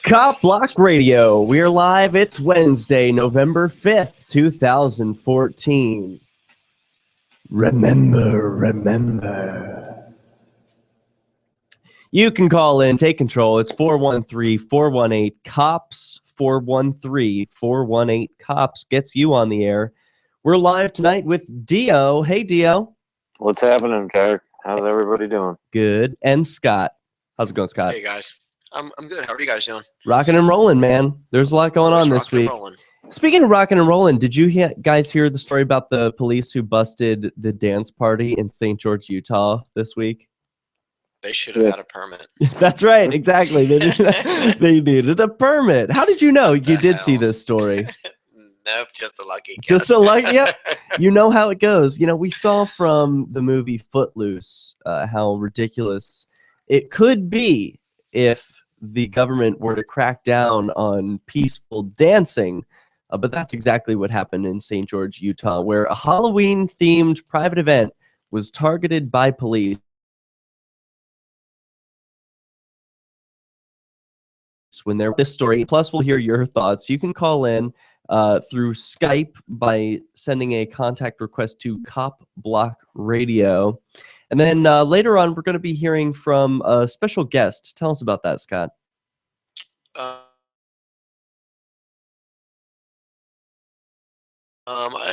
CopBlock Radio. We are live. It's Wednesday, November 5th, 2014. Remember. You can call in, take control. It's 413-418-COPS. 413-418-COPS gets you on the air. We're live tonight with Dio. Hey, Dio. What's happening, Derek? How's everybody doing? Good. And Scott. How's it going, Scott? Hey, guys. I'm good. How are you guys doing? Rocking and rolling, man. There's a lot going on this week. Speaking of rocking and rolling, did you guys hear the story about the police who busted the dance party in St. George, Utah this week? They should have had a permit. That's right. Exactly. They needed a permit. How did you know? You did see this story. Nope, just a lucky guess. Just a lucky, yeah. You know how it goes. You know, we saw from the movie Footloose how ridiculous it could be if the government were to crack down on peaceful dancing. But that's exactly what happened in St. George, Utah, where a Halloween-themed private event was targeted by police when they're this story. Plus, we'll hear your thoughts. You can call in through Skype by sending a contact request to CopBlock Radio. And then later on, we're going to be hearing from a special guest. Tell us about that, Scott. I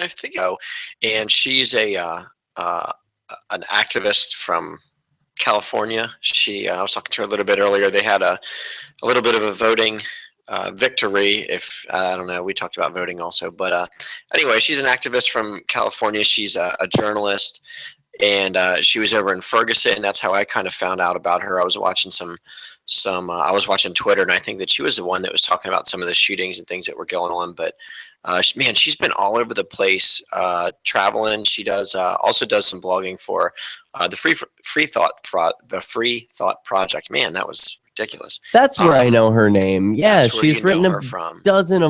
think, and she's an activist from California. I was talking to her a little bit earlier. They had a little bit of a voting victory. If I don't know, we talked about voting also. But anyway, she's an activist from California. She's a journalist. And she was over in Ferguson. That's how I kind of found out about her. I was watching I was watching Twitter, and I think that she was the one that was talking about some of the shootings and things that were going on. But man, she's been all over the place traveling. She also does some blogging for the Free Thought Project. Man, that was ridiculous. That's where I know her name. Yeah, she's written dozens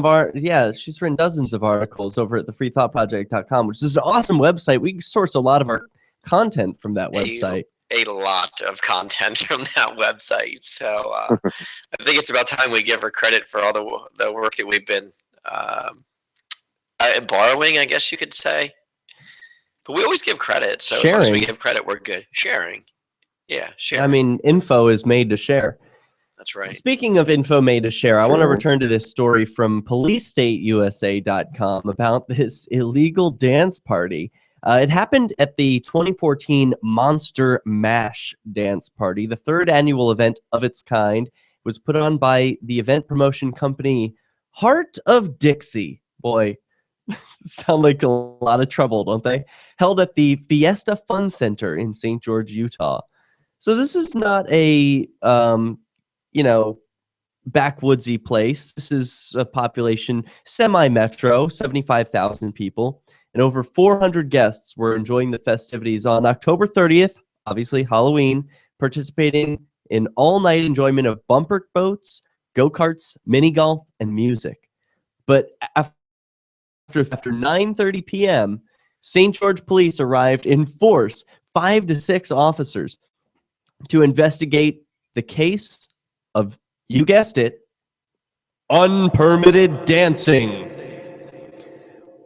of articles over at the freethoughtproject.com, which is an awesome website. We source a lot of our content from that website. A lot of content from that website. So I think it's about time we give her credit for all the work that we've been borrowing, I guess you could say. But we always give credit. So as long as we give credit, we're good. Sharing. Yeah, sharing. I mean, info is made to share. That's right. Speaking of info made to share, I want to return to this story from policestateusa.com about this illegal dance party. It happened at the 2014 Monster Mash dance party, the third annual event of its kind. It was put on by the event promotion company Heart of Dixie. Boy, sound like a lot of trouble, don't they? Held at the Fiesta Fun Center in St. George, Utah. So this is not a, backwoodsy place. This is a population semi-metro, 75,000 people. And over 400 guests were enjoying the festivities on October 30th, obviously Halloween, participating in all-night enjoyment of bumper boats, go-karts, mini golf, and music. But after 9:30 p.m., St. George police arrived in force, 5 to 6 officers, to investigate the case of, you guessed it, unpermitted dancing.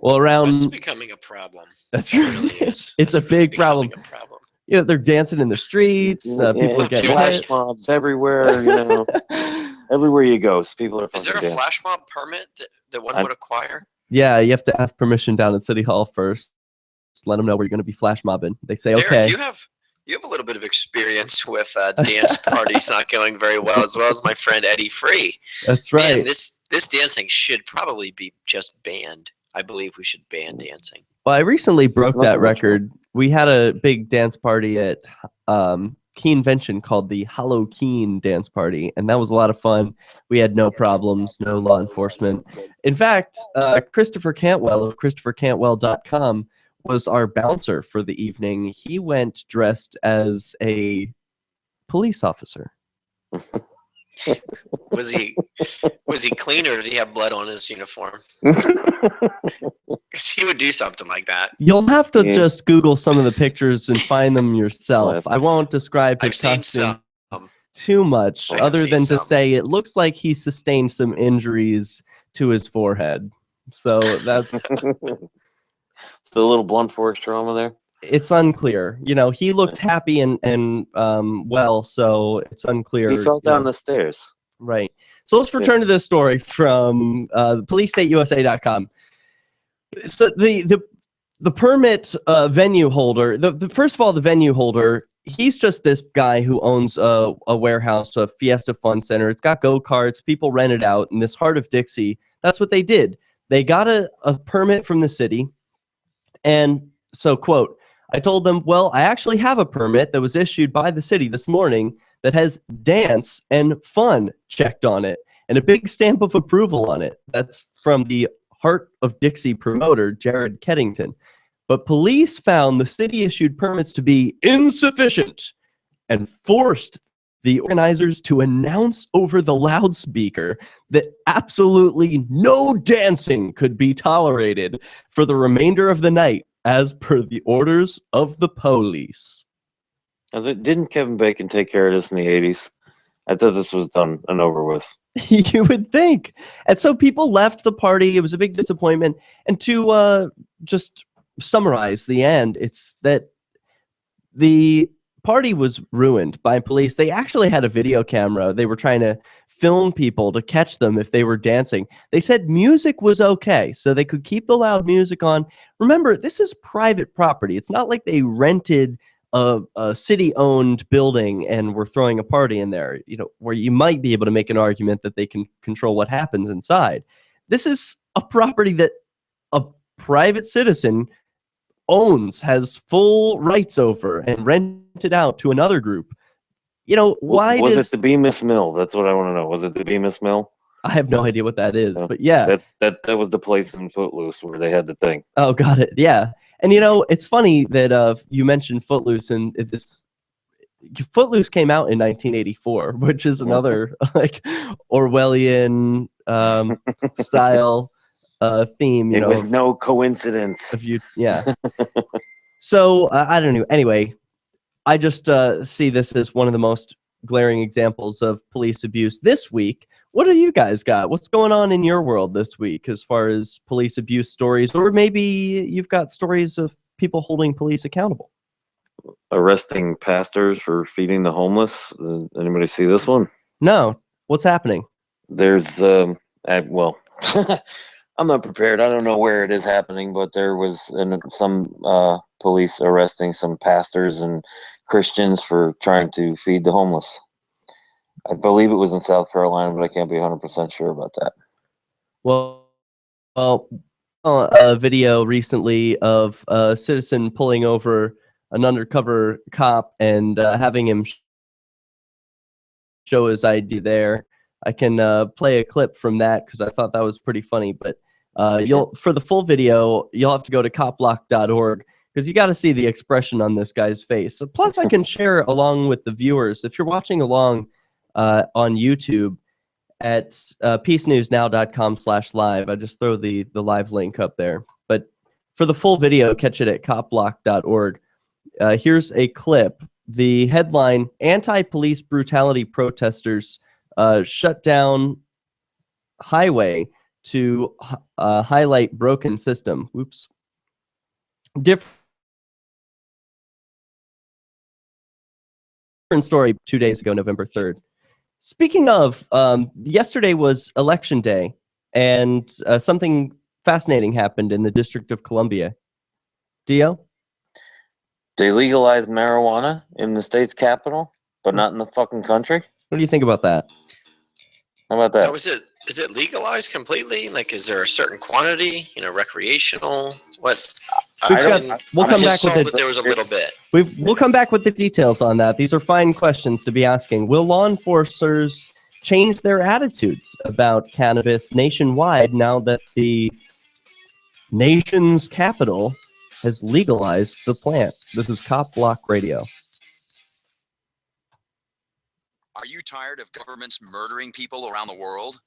Well, this is becoming a problem. That's right. Really is. It's a big problem. You know, they're dancing in the streets. People are getting flash mobs everywhere. Everywhere you go, people are. Is there a flash mob permit that one would acquire? Yeah, you have to ask permission down at City Hall first. Just let them know where you're going to be flash mobbing. They say, Derek, okay. You have a little bit of experience with dance parties not going very well as my friend Eddie Free. That's right. Man, this dancing should probly be just banned. I believe we should ban dancing. Well, I recently broke that record. We had a big dance party at Keenvention called the Halloween Dance Party, and that was a lot of fun. We had no problems, no law enforcement. In fact, Christopher Cantwell of ChristopherCantwell.com was our bouncer for the evening. He went dressed as a police officer. Was he clean, or did he have blood on his uniform? Because he would do something like that. You'll have to just Google some of the pictures and find them yourself. I won't describe his costume too much, I can other see than to some. say it looks like he sustained some injuries to his forehead. So that's So a little blunt force trauma there. it's unclear. You know, he looked happy and well, so it's unclear. He fell you know. down the stairs. Right. So let's return to this story from PoliceStateUSA.com. So the permit venue holder, the first of all, the venue holder, he's just this guy who owns a warehouse, a Fiesta Fun Center. It's got go-karts. People rent it out in this heart of Dixie. That's what they did. They got a permit from the city. And so, quote, I told them, well, I actually have a permit that was issued by the city this morning that has dance and fun checked on it and a big stamp of approval on it. That's from the Heart of Dixie promoter, Jared Keddington. But police found the city issued permits to be insufficient and forced the organizers to announce over the loudspeaker that absolutely no dancing could be tolerated for the remainder of the night, as per the orders of the police. Didn't Kevin Bacon take care of this in the 80s? I thought this was done and over with. You would think. And so people left the party. It was a big disappointment. And to just summarize the end, it's that the party was ruined by police. They actually had a video camera. They were trying to film people to catch them if they were dancing. They said music was okay, so they could keep the loud music on. Remember, this is private property. It's not like they rented a city-owned building and were throwing a party in there, you know, where you might be able to make an argument that they can control what happens inside. This is a property that a private citizen owns, has full rights over, and rented out to another group. You know, why was it the Bemis Mill? That's what I want to know. Was it the Bemis Mill? I have no idea what that is, No. but yeah. That was the place in Footloose where they had the thing. Oh, got it. Yeah. And you know, it's funny that you mentioned Footloose, and this Footloose came out in 1984, which is another like Orwellian style theme. You It know, was no coincidence. Yeah. So I don't know. Anyway, I just see this as one of the most glaring examples of police abuse this week. What do you guys got? What's going on in your world this week as far as police abuse stories? Or maybe you've got stories of people holding police accountable. Arresting pastors for feeding the homeless. Anybody see this one? No. What's happening? There's, well, I'm not prepared. I don't know where it is happening, but there was some police arresting some pastors and Christians for trying to feed the homeless. I believe it was in South Carolina, but I can't be 100% sure about that. Well, a video recently of a citizen pulling over an undercover cop and having him show his ID there. I can play a clip from that because I thought that was pretty funny. But for the full video, you'll have to go to CopBlock.org because you got to see the expression on this guy's face. Plus, I can share along with the viewers. If you're watching along on YouTube at peacenewsnow.com/live, I just throw the live link up there. But for the full video, catch it at CopBlock.org. Here's a clip. The headline: Anti-police brutality protesters shut down highway to highlight broken system. Oops. Different story 2 days ago, November 3rd. Speaking of, yesterday was election day, and something fascinating happened in the District of Columbia. Dio? They legalized marijuana in the state's capital, but not in the fucking country? What do you think about that? How about that? Now, is it legalized completely? Like, is there a certain quantity? You know, recreational? What? We'll come back with that there was a little bit. We'll come back with the details on that. These are fine questions to be asking. Will law enforcers change their attitudes about cannabis nationwide now that the nation's capital has legalized the plant? This is Cop Block Radio. Are you tired of governments murdering people around the world?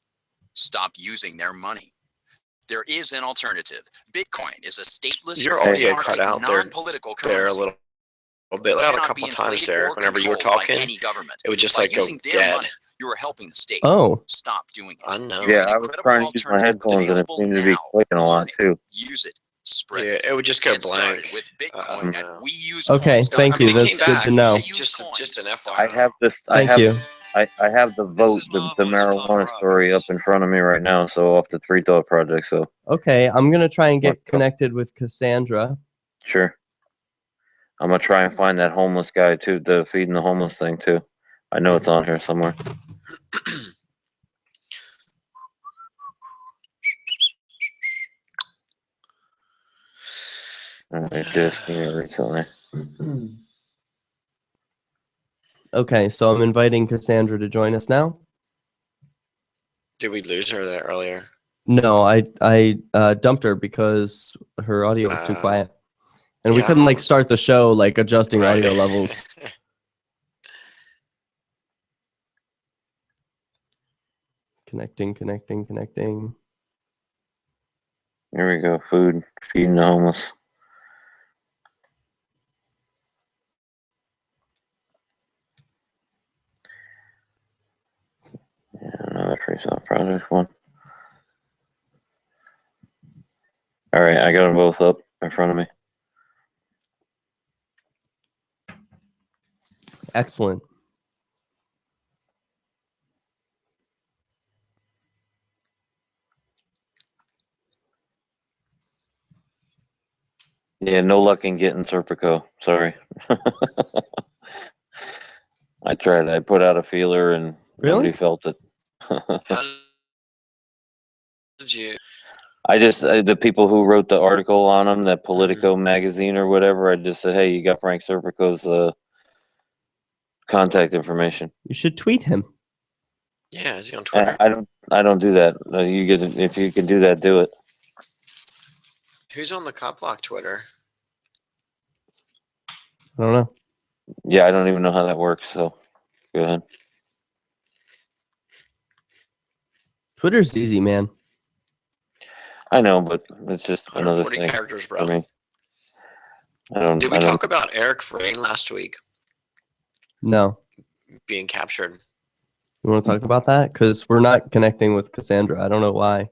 Stop using their money. There is an alternative. Bitcoin is a stateless, Your audio cut free-market, out there, non-political there a currency. little bit. Like a cannot couple be times inflated there. or Whenever you were controlled by talking, any government. it would just By like go using their dead. money, you are helping the state. Oh, Stop doing it. Unknown. Yeah, An I was incredible trying to use my alternative headphones and it available seemed to be now. clicking a lot Learn it. too. Use it. Spread Yeah, it. it would just go Get started blank. with I Bitcoin don't at know. okay. weusecoins.com. Thank you. it That's came good back. to know. Just an I FYI. have this. I Thank have. you. I have the vote, the marijuana story up in front of me right now. So off the Free Thought Project. So Okay, I'm gonna try and get What? connected with Cassandra. sure, I'm gonna try and find that homeless guy too. The feeding the homeless thing too. I know it's on here somewhere. I just seen it recently. Okay, so I'm inviting Cassandra to join us now. Did we lose her there earlier? No, I dumped her because her audio was too quiet, and we yeah, couldn't I like don't- start the show like adjusting Right. audio levels. Connecting. Here we go. Food, feeding the homeless. Yeah, another Free Thought Project one. All right, I got them both up in front of me. Excellent. Yeah, no luck in getting Serpico. Sorry. I tried. I put out a feeler and Really? nobody felt it. How did you? I just the people who wrote the article on him, that Politico magazine or whatever. I just said, "Hey, you got Frank Serpico's contact information." You should tweet him. Yeah, is he on Twitter? I don't do that. You get if you can do that, do it. Who's on the CopBlock Twitter? I don't know. Yeah, I don't even know how that works. So go ahead. Twitter's easy, man. I know, but it's just another 140 thing characters, for bro. me. I don't. Did we talk about Eric Frayne last week No. being captured? You want to talk about that? Because we're not connecting with Cassandra. I don't know why.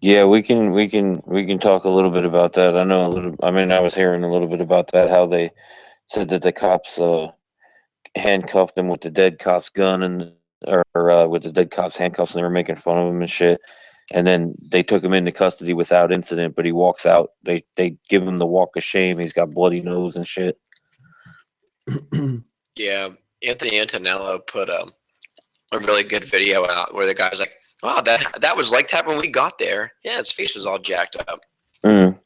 Yeah, we can talk a little bit about that. I know a little. I mean, I was hearing a little bit about that. How they said that the cops handcuffed him with the dead cop's gun and or with the dead cop's handcuffs, and they were making fun of him and shit. And then they took him into custody without incident, but he walks out. They give him the walk of shame. He's got bloody nose and shit. Yeah, Anthony Antonello put a really good video out where the guy's like, "Wow, that was like that when we got there. Yeah, his face was all jacked up." Mm.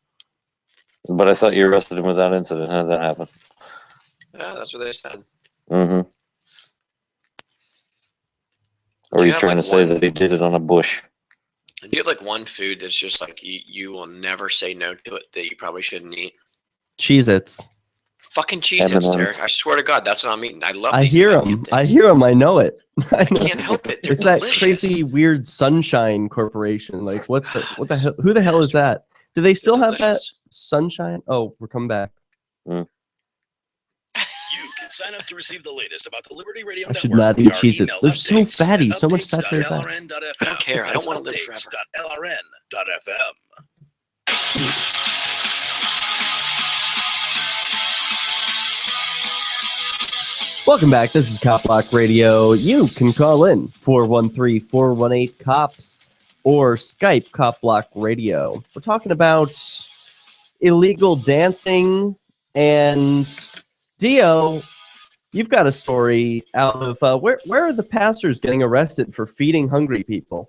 But I thought you arrested him without incident. How did that happen? Yeah, that's what they said. Mm-hmm. Or Do are you you have, trying like, to say one- that he did it on a bush? Do you have like one food that's just like you will never say no to it that you probably shouldn't eat? Cheez-Its. Fucking Cheez-Its, M&Ms. Derek. I swear to God, that's what I'm eating. I love I these hear goddamn him. things. I hear him. I know it. I can't help it. They're It's that delicious. crazy weird Sunshine Corporation. Like, what the hell? Who the hell is that? Do they still They're have that delicious. Sunshine? Oh, we're coming back. You can sign up to receive the latest about the Liberty Radio I should Network not eat via Cheez-Its. email They're so updates fatty, at so much saturated fat. updates.lrn.fm. I don't care. I don't That's want to live forever. updates.lrn.fm. Welcome back. This is CopBlock Radio. You can call in 413-418-COPS or Skype CopBlock Radio. We're talking about illegal dancing, and Dio, you've got a story out of where are the pastors getting arrested for feeding hungry people?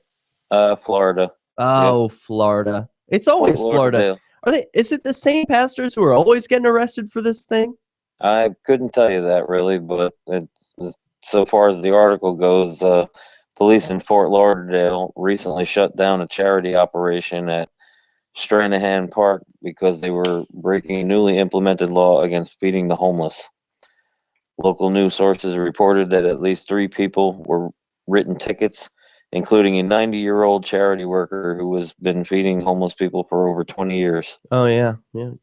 Florida. Oh, Florida. It's always Fort Florida. Lauderdale. Is it the same pastors who are always getting arrested for this thing? I couldn't tell you that really, but it's so far as the article goes. Police in Fort Lauderdale recently shut down a charity operation at Stranahan Park because they were breaking a newly implemented law against feeding the homeless. Local news sources reported that at least 3 people were written tickets including a 90-year-old charity worker who has been feeding homeless people for over 20 years. Oh yeah,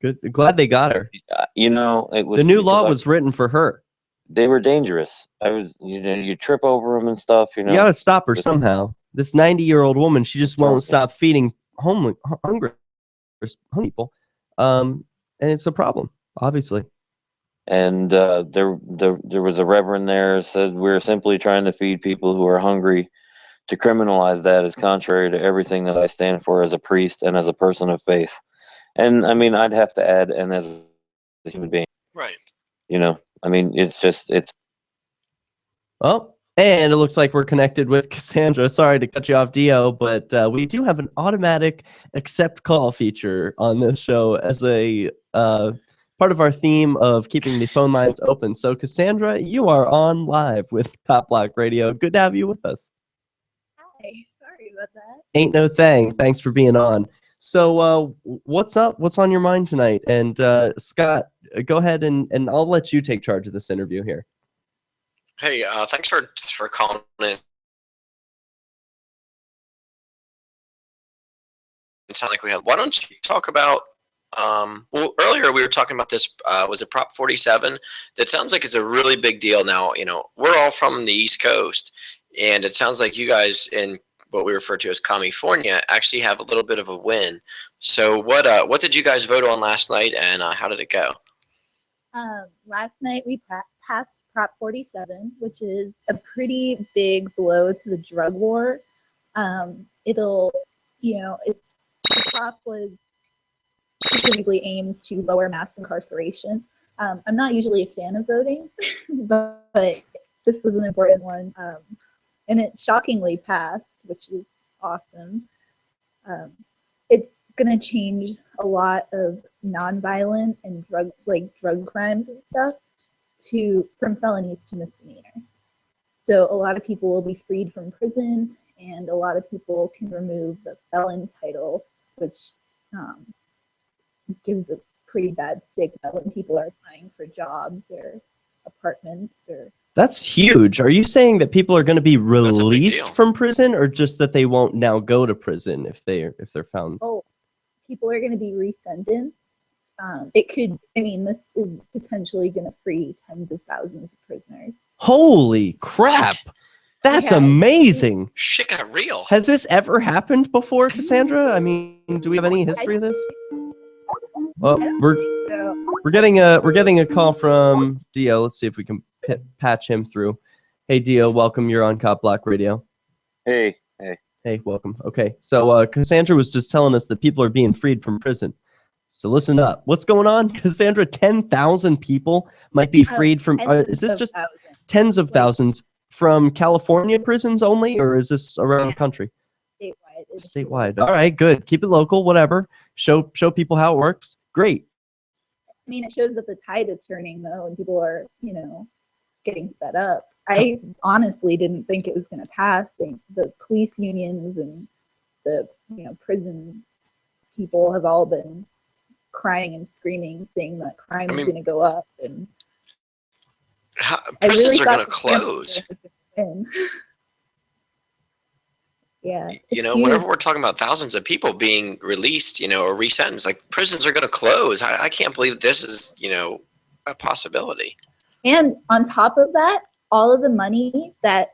good. Glad they got her. It was The new law was written for her. They were dangerous. You trip over them and stuff. You gotta stop her somehow. This 90-year-old woman, she just won't stop feeding hungry people, and it's a problem, obviously. And there was a reverend there said we're simply trying to feed people who are hungry. To criminalize that is contrary to everything that I stand for as a priest and as a person of faith. And I mean, I'd have to add, and as a human being, Right. I mean, it's. Oh, and it looks like we're connected with Cassandra. Sorry to cut you off, Dio, but we do have an automatic accept call feature on this show as a part of our theme of keeping the phone lines open. So, Cassandra, you are on live with CopBlock Radio. Good to have you with us. Hi, sorry about that. Ain't no thing. Thanks for being on. So, what's up? What's on your mind tonight? And Scott, go ahead and I'll let you take charge of this interview here. Hey, thanks for calling in. It sounds like we have. Why don't you talk about? Well, earlier we were talking about this. Was it Prop 47? That sounds like it's a really big deal. Now, we're all from the East Coast, and it sounds like you guys in what we refer to as California actually have a little bit of a win. So, what did you guys vote on last night, and how did it go? Last night we passed Prop 47, which is a pretty big blow to the drug war. The prop was specifically aimed to lower mass incarceration. I'm not usually a fan of voting, but this was an important one. And it shockingly passed, which is awesome. It's going to change a lot of nonviolent and drug crimes and stuff from felonies to misdemeanors. So a lot of people will be freed from prison, and a lot of people can remove the felon title, which gives a pretty bad stigma when people are applying for jobs or apartments or. That's huge. Are you saying that people are going to be released from prison, or just that they won't now go to prison if they're found? Oh, people are going to be resentenced. This is potentially going to free tens of thousands of prisoners. Holy crap! That's amazing. Shit got real. Has this ever happened before, Cassandra? I mean, do we have any history of this? Well, we're getting a call from Dio. Let's see if we can patch him through. Hey, Dio, welcome. You're on CopBlock Radio. Hey, welcome. Okay, so Cassandra was just telling us that people are being freed from prison. So listen up. What's going on, Cassandra? 10,000 people might be freed from. Is this just tens of thousands from California prisons only, or is this around the country? Statewide. All right, good. Keep it local. Whatever. Show people how it works. Great. I mean, it shows that the tide is turning, though, and people are, getting fed up. I honestly didn't think it was going to pass. The police unions and the prison people have all been crying and screaming, saying that crime is going to go up, and prisons are going to close. Yeah. Whenever we're talking about thousands of people being released, or resentenced, like prisons are going to close. I can't believe this is, a possibility. And on top of that, all of the money that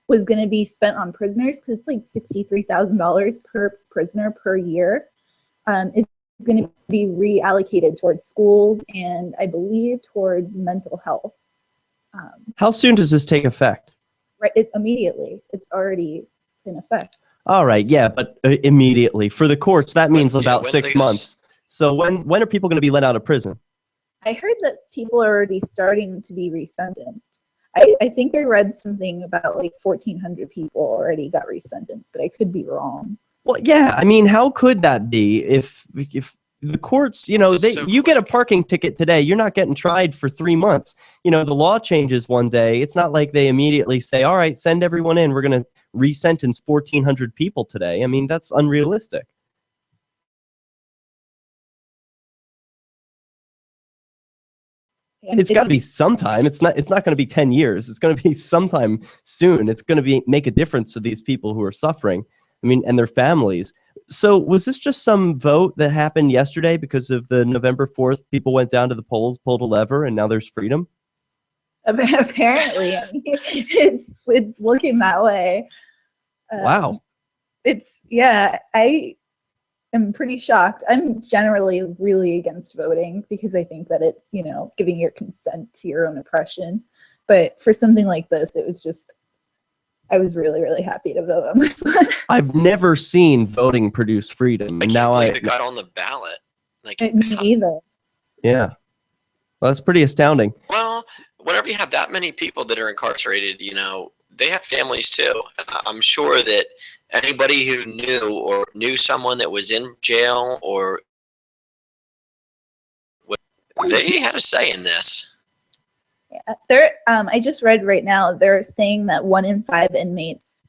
was going to be spent on prisoners, because it's like $63,000 per prisoner per year, is going to be reallocated towards schools and I believe towards mental health. How soon does this take effect? Right, immediately. It's already in effect. All right, yeah, but immediately. For the courts, that means about 6 months. So when are people going to be let out of prison? I heard that people are already starting to be resentenced. I think I read something about like 1,400 people already got resentenced, but I could be wrong. Well, yeah, I mean, how could that be if the courts, you get a parking ticket today, you're not getting tried for 3 months. The law changes one day. It's not like they immediately say, all right, send everyone in. We're going to resentence 1,400 people today. I mean, that's unrealistic. It's got to be sometime. It's not going to be 10 years. It's going to be sometime soon. It's going to make a difference to these people who are suffering. I mean, and their families. So was this just some vote that happened yesterday because of the November 4th? People went down to the polls, pulled a lever, and now there's freedom? Apparently. It's looking that way. Wow. I am pretty shocked. I'm generally really against voting because I think that it's, giving your consent to your own oppression. But for something like this, it was just, I was really, really happy to vote on this one. I've never seen voting produce freedom. And now it got on the ballot. Me either. Yeah. Well, that's pretty astounding. Well, whenever you have that many people that are incarcerated, they have families too. And I'm sure that anybody who knew someone that was in jail they had a say in this. Yeah, I just read right now they're saying that 1 in 5 inmates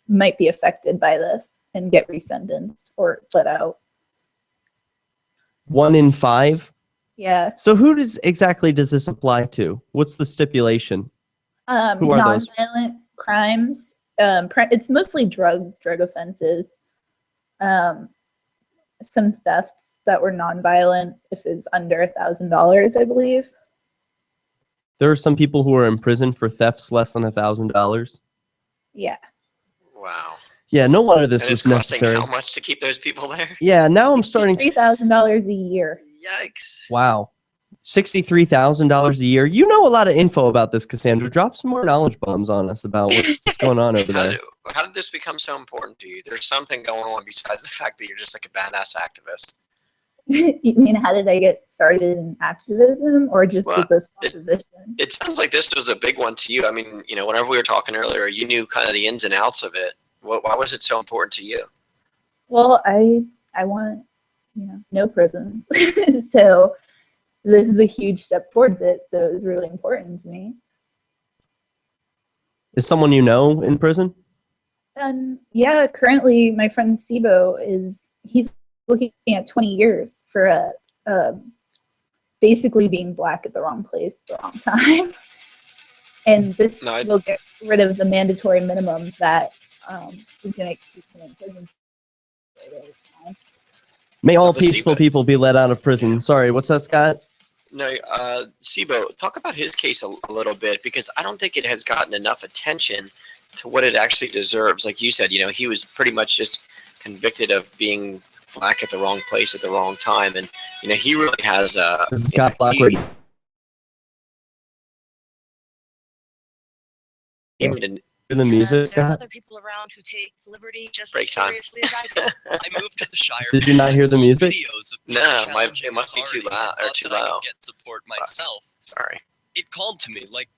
might be affected by this and get resentenced or let out. 1 in 5? Yeah. So who does this apply to? What's the stipulation? Who are those? Nonviolent crimes. It's mostly drug offenses. Some thefts that were nonviolent, if it's under $1,000, I believe. There are some people who are in prison for thefts less than $1,000. Yeah. Wow. Yeah, no wonder this and was it's costing necessary. how much to keep those people there? Yeah, now I'm starting. $3,000 a year. Yikes! Wow, $63,000 a year. You know a lot of info about this, Cassandra. Drop some more knowledge bombs on us about what's going on over there. How did this become so important to you? There's something going on besides the fact that you're just like a badass activist. You mean, how did I get started in activism, or just with this position? It sounds like this was a big one to you. I mean, whenever we were talking earlier, you knew kind of the ins and outs of it. Why was it so important to you? Well, I want, no prisons. So this is a huge step towards it. So it was really important to me. Is someone you know in prison? Yeah, currently my friend Sibo he's looking at 20 years for basically being black at the wrong place at the wrong time. And this will get rid of the mandatory minimum that is going to keep him in prison. May all peaceful people be let out of prison. Sorry, what's that, Scott? No, Sibo, talk about his case a little bit, because I don't think it has gotten enough attention to what it actually deserves. Like you said, he was pretty much just convicted of being black at the wrong place at the wrong time, and he really has This is CopBlock. The music. There's other people around who take liberty just as seriously as I do. I moved to the Shire. Did you not hear the music? No, it must be too loud or too loud. Get support myself. Sorry. It called to me like,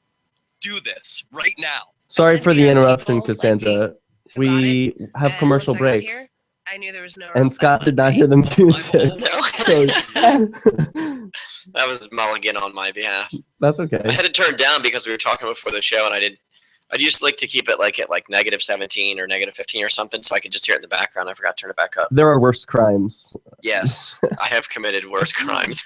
do this right now. Sorry for the interruption, Cassandra. We have commercial breaks. I knew there was no. And Scott did not hear the music. That was Mulligan on my behalf. That's okay. I had to turn down because we were talking before the show, and I'd used to like to keep it like at like -17 or -15 or something, so I could just hear it in the background. I forgot to turn it back up. There are worse crimes. Yes, I have committed worse crimes.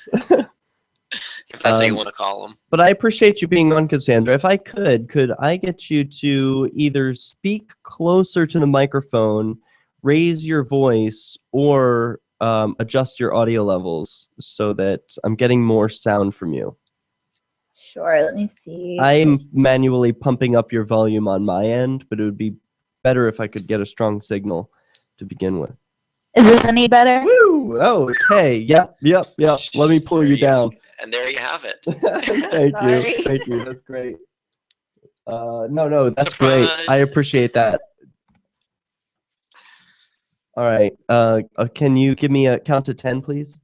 If that's what you want to call them. But I appreciate you being on, Cassandra. If I could I get you to either speak closer to the microphone, raise your voice, or adjust your audio levels so that I'm getting more sound from you? Sure, let me see. I'm manually pumping up your volume on my end, but it would be better if I could get a strong signal to begin with. Is this any better? Woo! Oh, okay. Yep. Let me pull you down. And there you have it. Thank you. That's great. No, that's great. I appreciate that. All right. Can you give me a count to 10, please?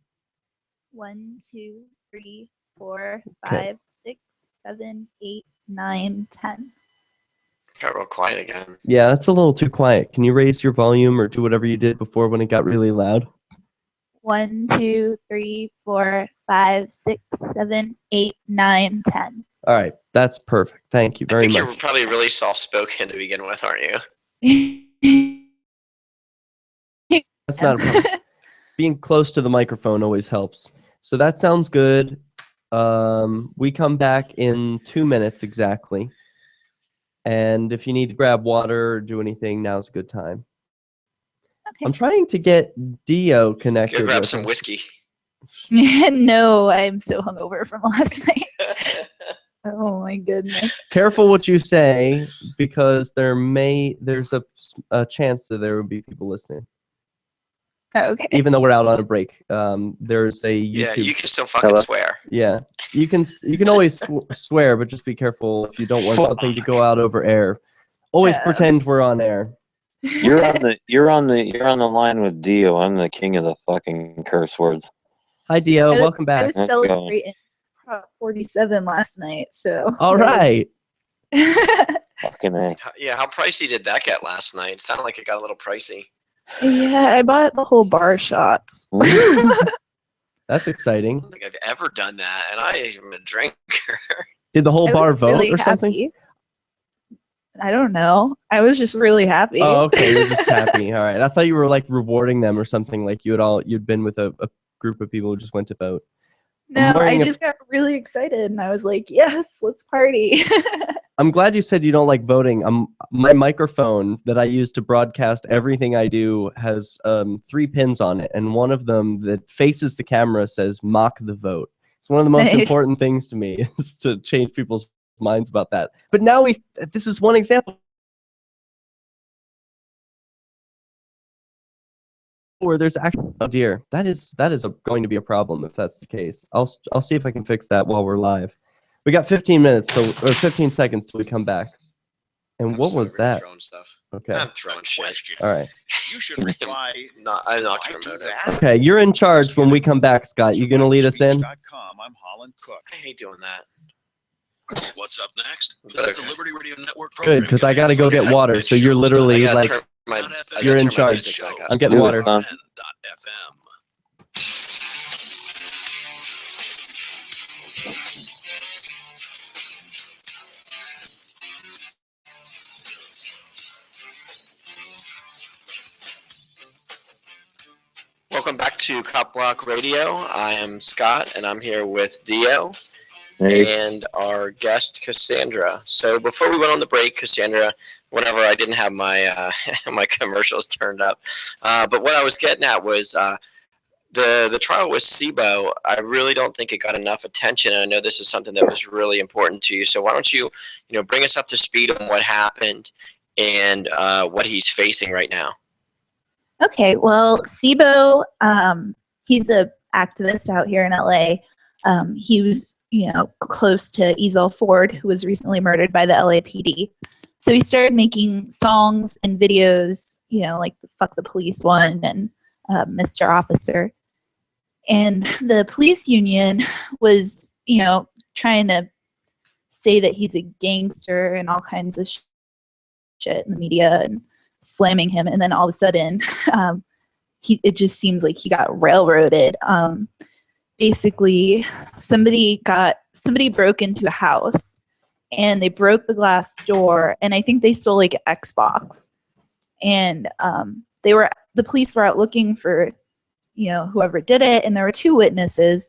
1, 2, 3, 4, 5, 6, 7, 8, 9, 10. Got real quiet again. Yeah, that's a little too quiet. Can you raise your volume or do whatever you did before when it got really loud? 1, 2, 3, 4, 5, 6, 7, 8, 9, 10. All right, that's perfect. Thank you very much. You're probably really soft-spoken to begin with, aren't you? That's not a problem. Being close to the microphone always helps. So that sounds good. We come back in 2 minutes exactly. And if you need to grab water or do anything, now's a good time. Okay. I'm trying to get Dio Go connected. grab with some us. whiskey. No, I'm so hungover from last night. Oh my goodness. Careful what you say, because there's a chance that there will be people listening. Okay. Even though we're out on a break, there's a YouTube. Yeah, you can still fucking Hello? swear. Yeah, you can always swear, but just be careful if you don't want something to go out over air. Always pretend we're on air. You're on the line with Dio. I'm the king of the fucking curse words. Hi, Dio. I was- Welcome I back. was Let's go. celebrating Prop 47 last night, so. All right. Fucking A. Yeah, how pricey did that get last night? It sounded like it got a little pricey. Yeah, I bought the whole bar shots. That's I exciting. don't think I've ever done that, and I am a drinker. Did the whole I bar was vote really or something? happy. I don't know. I was just really happy. Oh, okay. You're just happy. All right. I thought you were like rewarding them or something. Like you'd been with a group of people who just went to vote. No, I wearing a- just got really excited and I was like, yes, let's party. I'm glad you said you don't like voting. My microphone that I use to broadcast everything I do has 3 pins on it, and one of them that faces the camera says "mock the vote." It's one of the most Nice. important things to me is to change people's minds about that. But now this is one example where there's actually, oh dear, that is going to be a problem if that's the case. I'll see if I can fix that while we're live. We got 15 minutes or 15 seconds till we come back. And I'm what so was over that? Throwing stuff. Okay. I'm throwing shit. Question. All right. You should reply. I knocked "Why your do remote that?" out. Okay, you're in charge when we come back, Scott. You gonna lead us in? SurvivorSpeech.com. I'm Holland Cook. I hate doing that. What's up next? It's Visit okay. the Liberty Radio Network Good, program. because I gotta go get water. So you're I literally gotta like, turn my, I gotta You're in turn my charge. music back up. I'm getting Do it, water. son. FM. Welcome back to CopBlock Radio. I am Scott, and I'm here with Dio Hey. and our guest Cassandra. So before we went on the break, Cassandra, whenever I didn't have my my commercials turned up, but what I was getting at was the trial with SIBO. I really don't think it got enough attention. I know this is something that was really important to you. So why don't you bring us up to speed on what happened and what he's facing right now? Okay, well, SIBO, he's a activist out here in LA. He was, close to Ezel Ford, who was recently murdered by the LAPD. So he started making songs and videos, like the Fuck the Police one and Mr. Officer. And the police union was, trying to say that he's a gangster and all kinds of shit in the media and slamming him, and then all of a sudden it just seems like he got railroaded. Basically somebody broke into a house and they broke the glass door, and I think they stole like an Xbox, and the police were out looking for whoever did it, and there were 2 witnesses.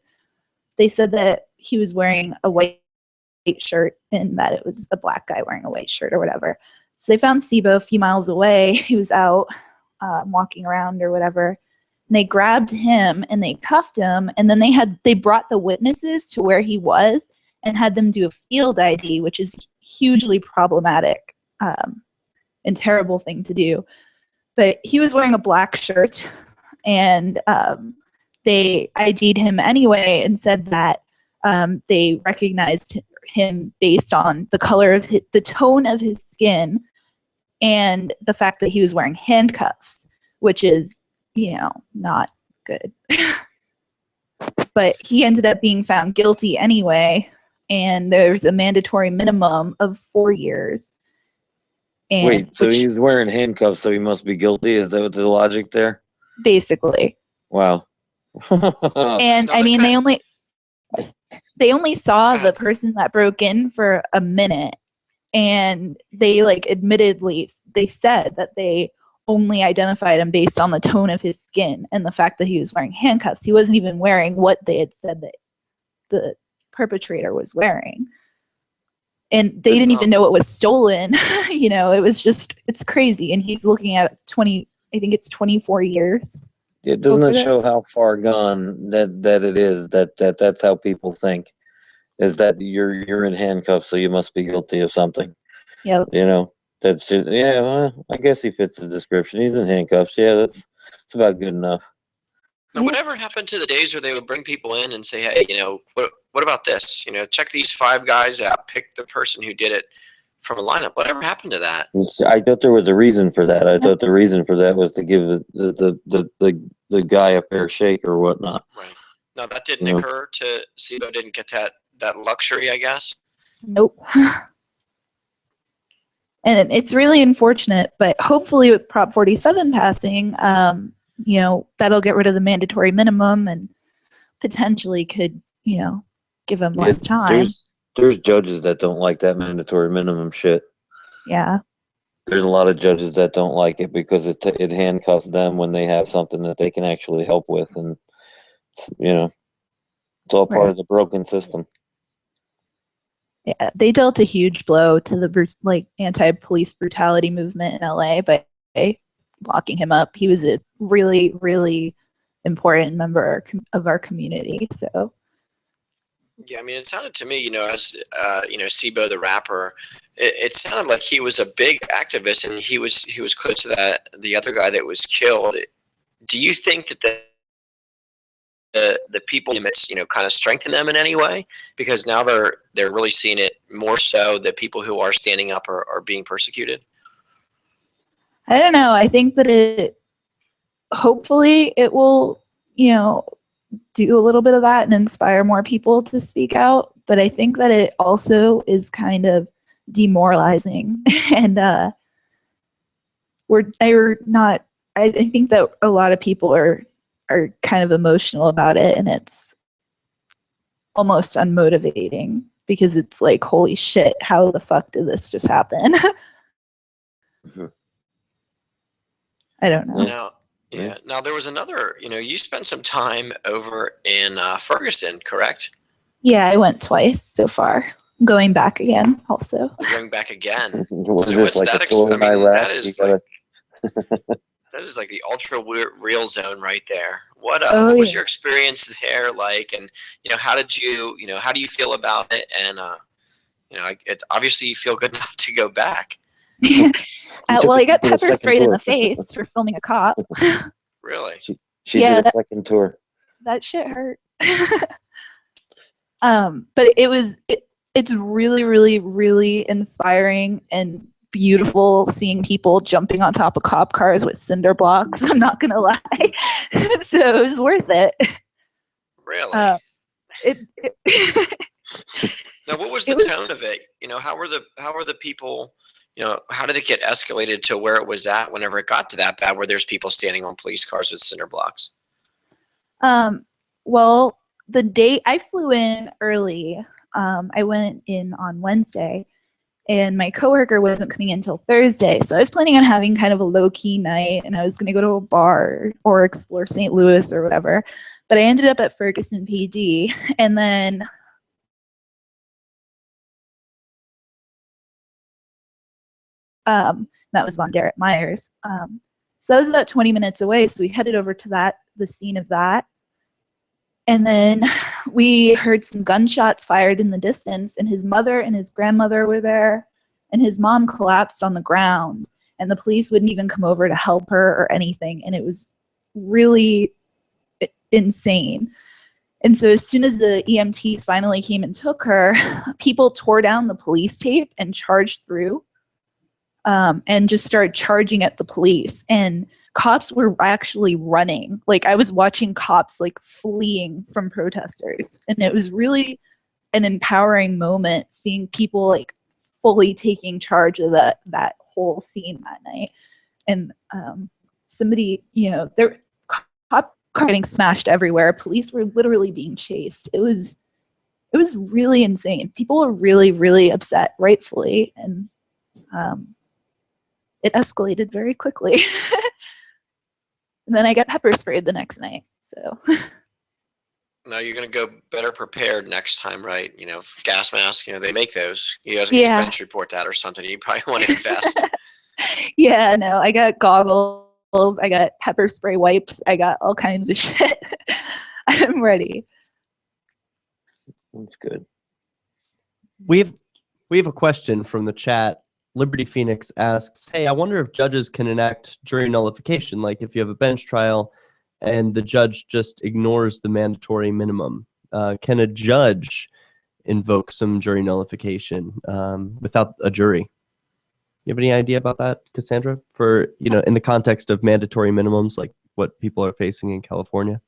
They said that he was wearing a white shirt and that it was a black guy wearing a white shirt or whatever. So they found SIBO a few miles away. He was out walking around or whatever. And they grabbed him and they cuffed him. And then they brought the witnesses to where he was and had them do a field ID, which is hugely problematic and terrible thing to do. But he was wearing a black shirt, and they ID'd him anyway and said that they recognized him based on the color of the tone of his skin and the fact that he was wearing handcuffs, which is, not good. But he ended up being found guilty anyway, and there's a mandatory minimum of 4 years. And Wait, so he's wearing handcuffs, so he must be guilty? Is that what the logic there? basically. Wow. And I mean, they only saw the person that broke in for a minute, and they admittedly they said that they only identified him based on the tone of his skin and the fact that he was wearing handcuffs. He wasn't even wearing what they had said that the perpetrator was wearing. And they didn't even know it was stolen. You know, it was just, it's crazy. And he's looking at 24 years. It doesn't show how far gone that it is, that's how people think, is that you're in handcuffs, so you must be guilty of something. Yep. You know, that's just, yeah, well, I guess he fits the description. He's in handcuffs. Yeah, that's about good enough. Now, whatever happened to the days where they would bring people in and say, hey, you know, what about this? You know, check these 5 guys out, pick the person who did it from a lineup. Whatever happened to that? I thought there was a reason for that. I thought the reason for that was to give the guy a fair shake or whatnot. Right. No, that didn't occur to SIBO. Didn't get that luxury, I guess. Nope. And it's really unfortunate, but hopefully with Prop 47 passing, you know, that'll get rid of the mandatory minimum and potentially could, you know, give them less time. There's judges that don't like that mandatory minimum shit. Yeah. There's a lot of judges that don't like it because it handcuffs them when they have something that they can actually help with, and you know, it's all part of the broken system. Yeah, they dealt a huge blow to the anti-police brutality movement in LA by locking him up. He was a really, really important member of our community. So, yeah, I mean, it sounded to me, you know, as you know, SIBO the rapper, it sounded like he was a big activist, and he was close to the other guy that was killed. Do you think that the people, you know, kind of strengthen them in any way, because now they're really seeing it more so that people who are standing up are being persecuted? I don't know. I think that hopefully it will, you know, do a little bit of that and inspire more people to speak out. But I think that it also is kind of demoralizing, and I think that a lot of people are kind of emotional about it, and it's almost unmotivating because it's like, holy shit, how the fuck did this just happen? I don't know. Now there was another, you know, you spent some time over in Ferguson, correct? Yeah, I went twice so far. I'm going back again also. You're going back again. Was So this what's like that a tour in Iraq? That is like the ultra real zone right there. What was your experience there like? And, you know, how do you feel about it? And, you know, obviously you feel good enough to go back. Well, I got pepper sprayed in the face for filming a cop. Really? She did a second tour. That shit hurt. But it's really, really, really inspiring and beautiful seeing people jumping on top of cop cars with cinder blocks. I'm not gonna lie. So it was worth it. Really? Now, what was the tone of it? You know, how were the people? You know, how did it get escalated to where it was at whenever it got to that bad, where there's people standing on police cars with cinder blocks? Well, the day I flew in early, I went in on Wednesday, and my coworker wasn't coming in until Thursday. So I was planning on having kind of a low-key night, and I was going to go to a bar or explore St. Louis or whatever. But I ended up at Ferguson PD, and then that was Von Garrett Myers. So that was about 20 minutes away. So we headed over to the scene of that. And then we heard some gunshots fired in the distance, and his mother and his grandmother were there, and his mom collapsed on the ground, and the police wouldn't even come over to help her or anything. And it was really insane. And so as soon as the EMTs finally came and took her, people tore down the police tape and charged through, and just started charging at the police. And cops were actually running. Like, I was watching cops like fleeing from protesters, and it was really an empowering moment seeing people like fully taking charge of that whole scene that night. And somebody, you know, there cop car getting smashed everywhere. Police were literally being chased. It was really insane. People were really, really upset, rightfully, and it escalated very quickly. And then I got pepper sprayed the next night. So No, you're gonna go better prepared next time, right? Gas masks. They make those. You guys can expense report that or something. You probably want to invest. Yeah, no, I got goggles. I got pepper spray wipes. I got all kinds of shit. I'm ready. That's good. We have a question from the chat. Liberty Phoenix asks, "Hey, I wonder if judges can enact jury nullification, like if you have a bench trial and the judge just ignores the mandatory minimum. Can a judge invoke some jury nullification without a jury?" You have any idea about that, Cassandra? For in the context of mandatory minimums, like what people are facing in California.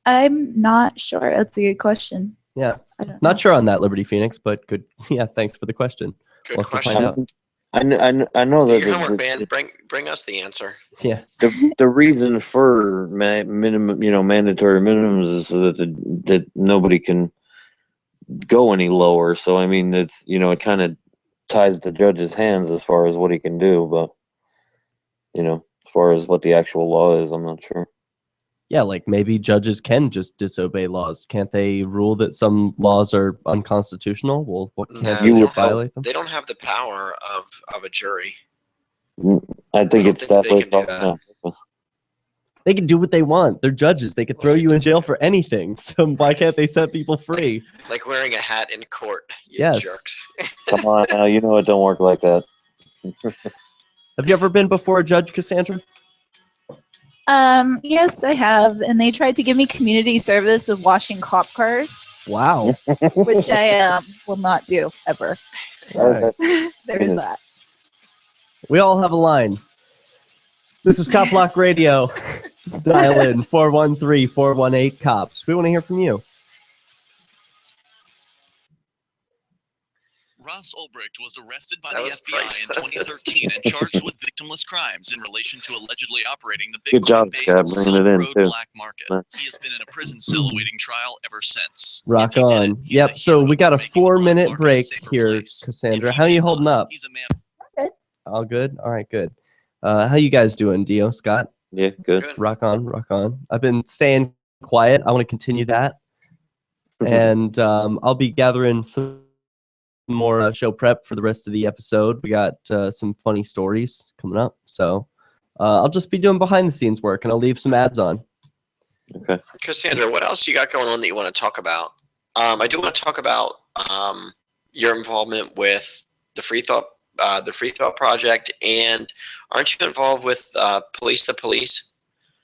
I'm not sure. That's a good question. Yeah, I don't not know. sure on that, Liberty Phoenix, but good. Yeah, thanks for the question. Good We'll have to question. find out. I know Do that your homework, man. Bring us the answer. Yeah, the reason for minimum, mandatory minimums is so that nobody can go any lower. So I mean, it's it kind of ties the judge's hands as far as what he can do, but as far as what the actual law is, I'm not sure. yeah, like maybe judges can just disobey laws. Can't they rule that some laws are unconstitutional? Well, what can't No, they just violate them? They don't have the power of a jury. I think it's think that they definitely can do that. problematic. They can do what they want. They're judges. They could throw you in jail for anything. So why can't they set people free? Like wearing a hat in court, you Yes. jerks. Come on now, it don't work like that. Have you ever been before a judge, Cassandra? Yes, I have, and they tried to give me community service of washing cop cars, Wow. which I will not do ever. So there is that. We all have a line. This is CopBlock Radio. Dial in 413-418-COPS. We want to hear from you. Ross Ulbricht was arrested by That the was FBI in priceless. 2013 and charged with victimless crimes in relation to allegedly operating the Good job, Bitcoin-based Scott, bringing it in, Silk Road too. black market. He has been in a prison cell awaiting trial ever since. Rock If he did on. it, he's a Yep, so hero we got a for making the black 4-minute market a break safer here, place. Cassandra. If he How are you did holding not, up? He's a man. All good? All right, good. How you guys doing, Dio, Scott? Yeah, good. Good. Rock on, rock on. I've been staying quiet. I want to continue that. And I'll be gathering some more show prep for the rest of the episode. We got some funny stories coming up. So I'll just be doing behind the scenes work, and I'll leave some ads on. Okay. Cassandra, what else you got going on that you want to talk about? I do want to talk about your involvement with the Free Thought Project, and aren't you involved with Police the Police?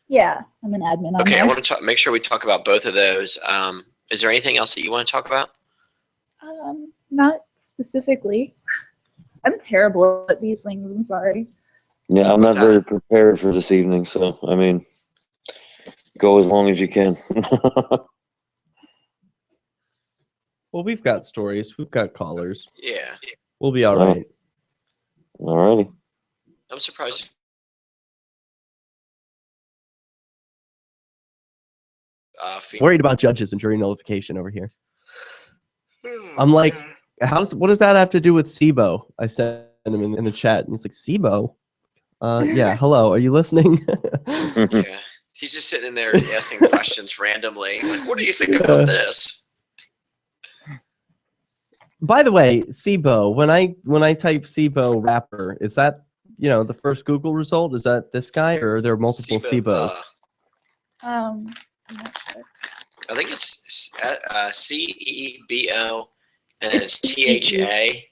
Yeah, I'm an admin on Okay, there. I want to make sure we talk about both of those. Is there anything else that you want to talk about? Not specifically. I'm terrible at these things. I'm sorry. Yeah, I'm What's not very prepared for this evening, so I mean, go as long as you can. Well, we've got stories. We've got callers. Yeah, We'll be all Wow. right. Alrighty. I'm surprised. Worried about judges and jury nullification over here. I'm like, what does that have to do with SIBO? I sent him in the chat, and he's like, SIBO? Yeah, hello, are you listening? Yeah, he's just sitting in there asking questions randomly. Like, what do you think about this? By the way, SIBO, when I type SIBO rapper, is that the first Google result? Is that this guy, or are there multiple SIBOs? I'm not sure. I think it's CEEBO, and then it's THA.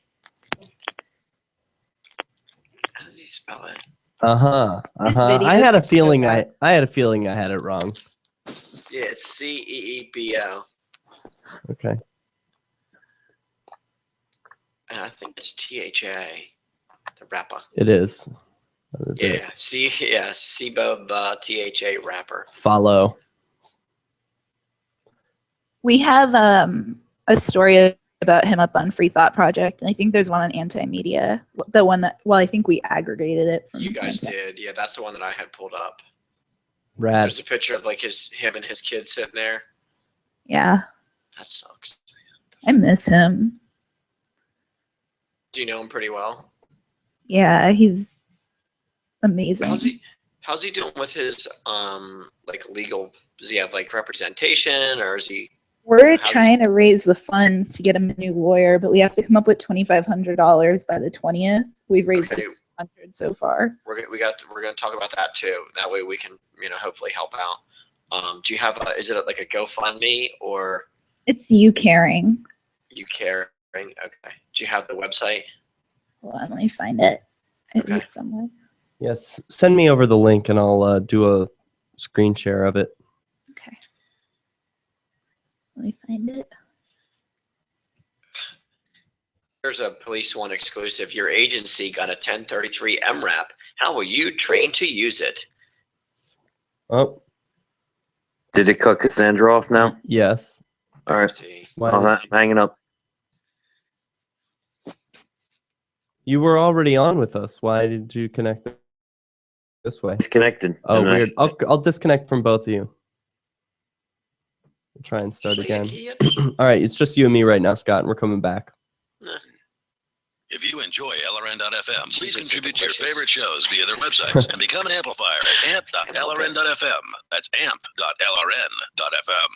How did he spell it? I had a feeling I had it wrong. Yeah, it's CEEBO, Okay. and I think it's THA, the rapper. It is. That is it. SIBO, the THA rapper. Follow. We have a story about him up on Free Thought Project, and I think there's one on Anti-Media. The one that, I think we aggregated it. From You guys did, yeah. That's the one that I had pulled up. Rad. There's a picture of like him and his kid sitting there. Yeah, That sucks. I miss him. Do you know him pretty well? Yeah, he's amazing. How's he doing with his like legal? Does he have like representation, or is he? We're trying to raise the funds to get him a new lawyer, but we have to come up with $2,500 by the 20th. We've raised Okay. 600 so far. We're going to talk about that too. That way we can, hopefully help out. Do you have is it like a GoFundMe or It's You Caring. You Caring? Okay. Do you have the website? Hold on, let me find it. Okay. It's somewhere. Yes, send me over the link and I'll do a screen share of it. Okay. Let me find it. Here's a Police One exclusive. Your agency got a 1033 MRAP. How will you train to use it? Oh, Did it cut Cassandra off now? yes. All right. See. Why I'm hanging up. You were already on with us. Why did you connect this way? It's connected. Oh, And weird. I'll disconnect from both of you. We'll try and start again. All right, it's just you and me right now, Scott, and we're coming back. If you enjoy LRN.FM, please Jesus, contribute to your delicious. favorite shows via their websites and become an amplifier at amp.lrn.fm. That's amp.lrn.fm.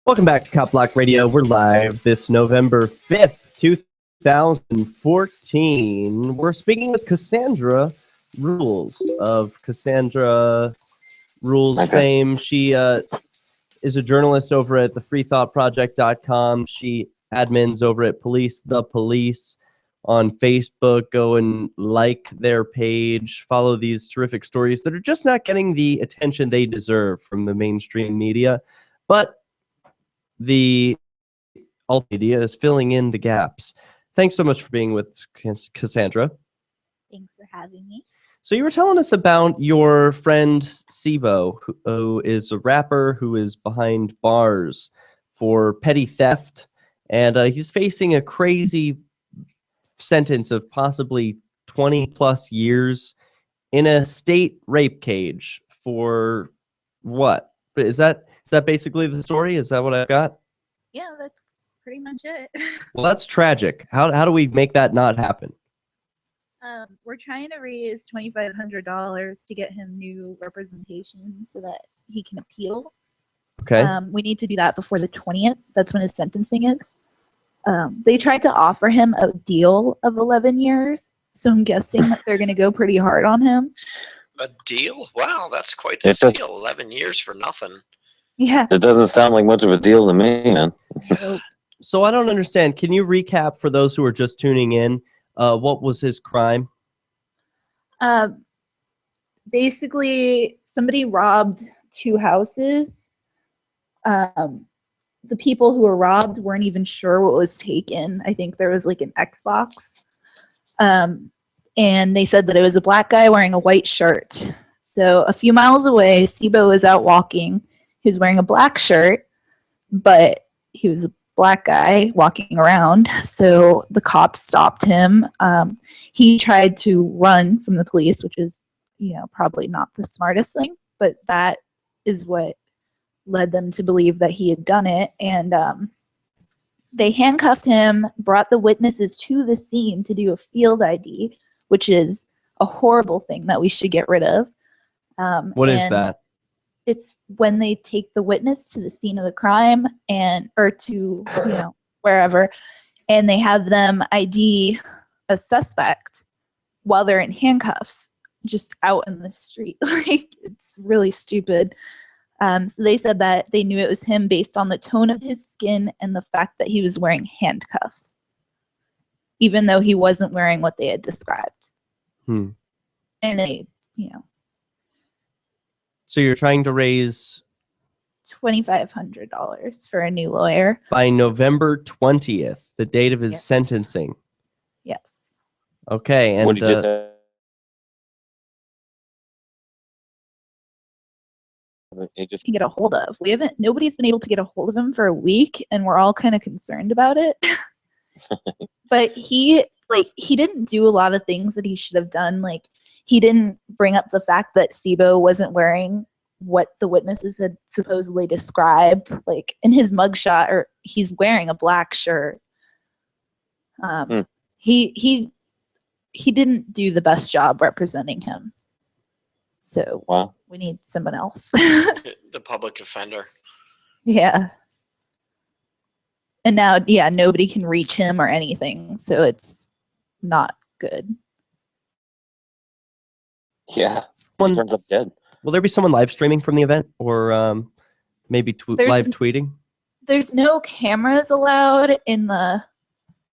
Welcome back to CopBlock Radio. We're live this November 5th, 2014. We're speaking with Cassandra Rules of Cassandra Rules fame. She is a journalist over at thefreethoughtproject.com. She admins over at Police the Police on Facebook. Go and like their page. Follow these terrific stories that are just not getting the attention they deserve from the mainstream media. But the alt media is filling in the gaps. Thanks so much for being with Cassandra. Thanks for having me. So you were telling us about your friend Sibo, who is a rapper who is behind bars for petty theft, and he's facing a crazy sentence of possibly 20 plus years in a state rape cage for what? Is that basically the story? Is that what I've got? Yeah, that's pretty much it. Well, that's tragic. How do we make that not happen? We're trying to raise $2,500 to get him new representation so that he can appeal. Okay. We need to do that before the 20th. That's when his sentencing is. They tried to offer him a deal of 11 years, so I'm guessing that they're going to go pretty hard on him. A deal? Wow, that's quite the It does- steal. 11 years for nothing. Yeah. It doesn't sound like much of a deal to me, man. So I don't understand. Can you recap for those who are just tuning in? What was his crime? Basically, somebody robbed 2 houses. The people who were robbed weren't even sure what was taken. I think there was like an Xbox. And they said that it was a black guy wearing a white shirt. So a few miles away, Sibo was out walking. He was wearing a black shirt, but he was a black guy walking around. So the cops stopped him. He tried to run from the police, which is, probably not the smartest thing, but that is what led them to believe that he had done it. And they handcuffed him, brought the witnesses to the scene to do a field ID, which is a horrible thing that we should get rid of. What is that? It's when they take the witness to the scene of the crime or to, wherever, and they have them ID a suspect while they're in handcuffs, just out in the street. Like, it's really stupid. So they said that they knew it was him based on the tone of his skin and the fact that he was wearing handcuffs, even though he wasn't wearing what they had described. And they, So you're trying to raise $2,500 for a new lawyer by November 20th, the date of his Yes. sentencing. Yes. Okay, and What did you say? It just To get a hold of. Nobody's been able to get a hold of him for a week, and we're all kind of concerned about it. But he didn't do a lot of things that he should have done. Like, he didn't bring up the fact that Sibo wasn't wearing what the witnesses had supposedly described. Like in his mugshot, or he's wearing a black shirt. He didn't do the best job representing him. So Wow. we need someone else. The public defender. Yeah. And now, yeah, nobody can reach him or anything, so it's not good. Yeah. One, Turns up dead. will there be someone live streaming from the event, or maybe live tweeting? There's no cameras allowed in the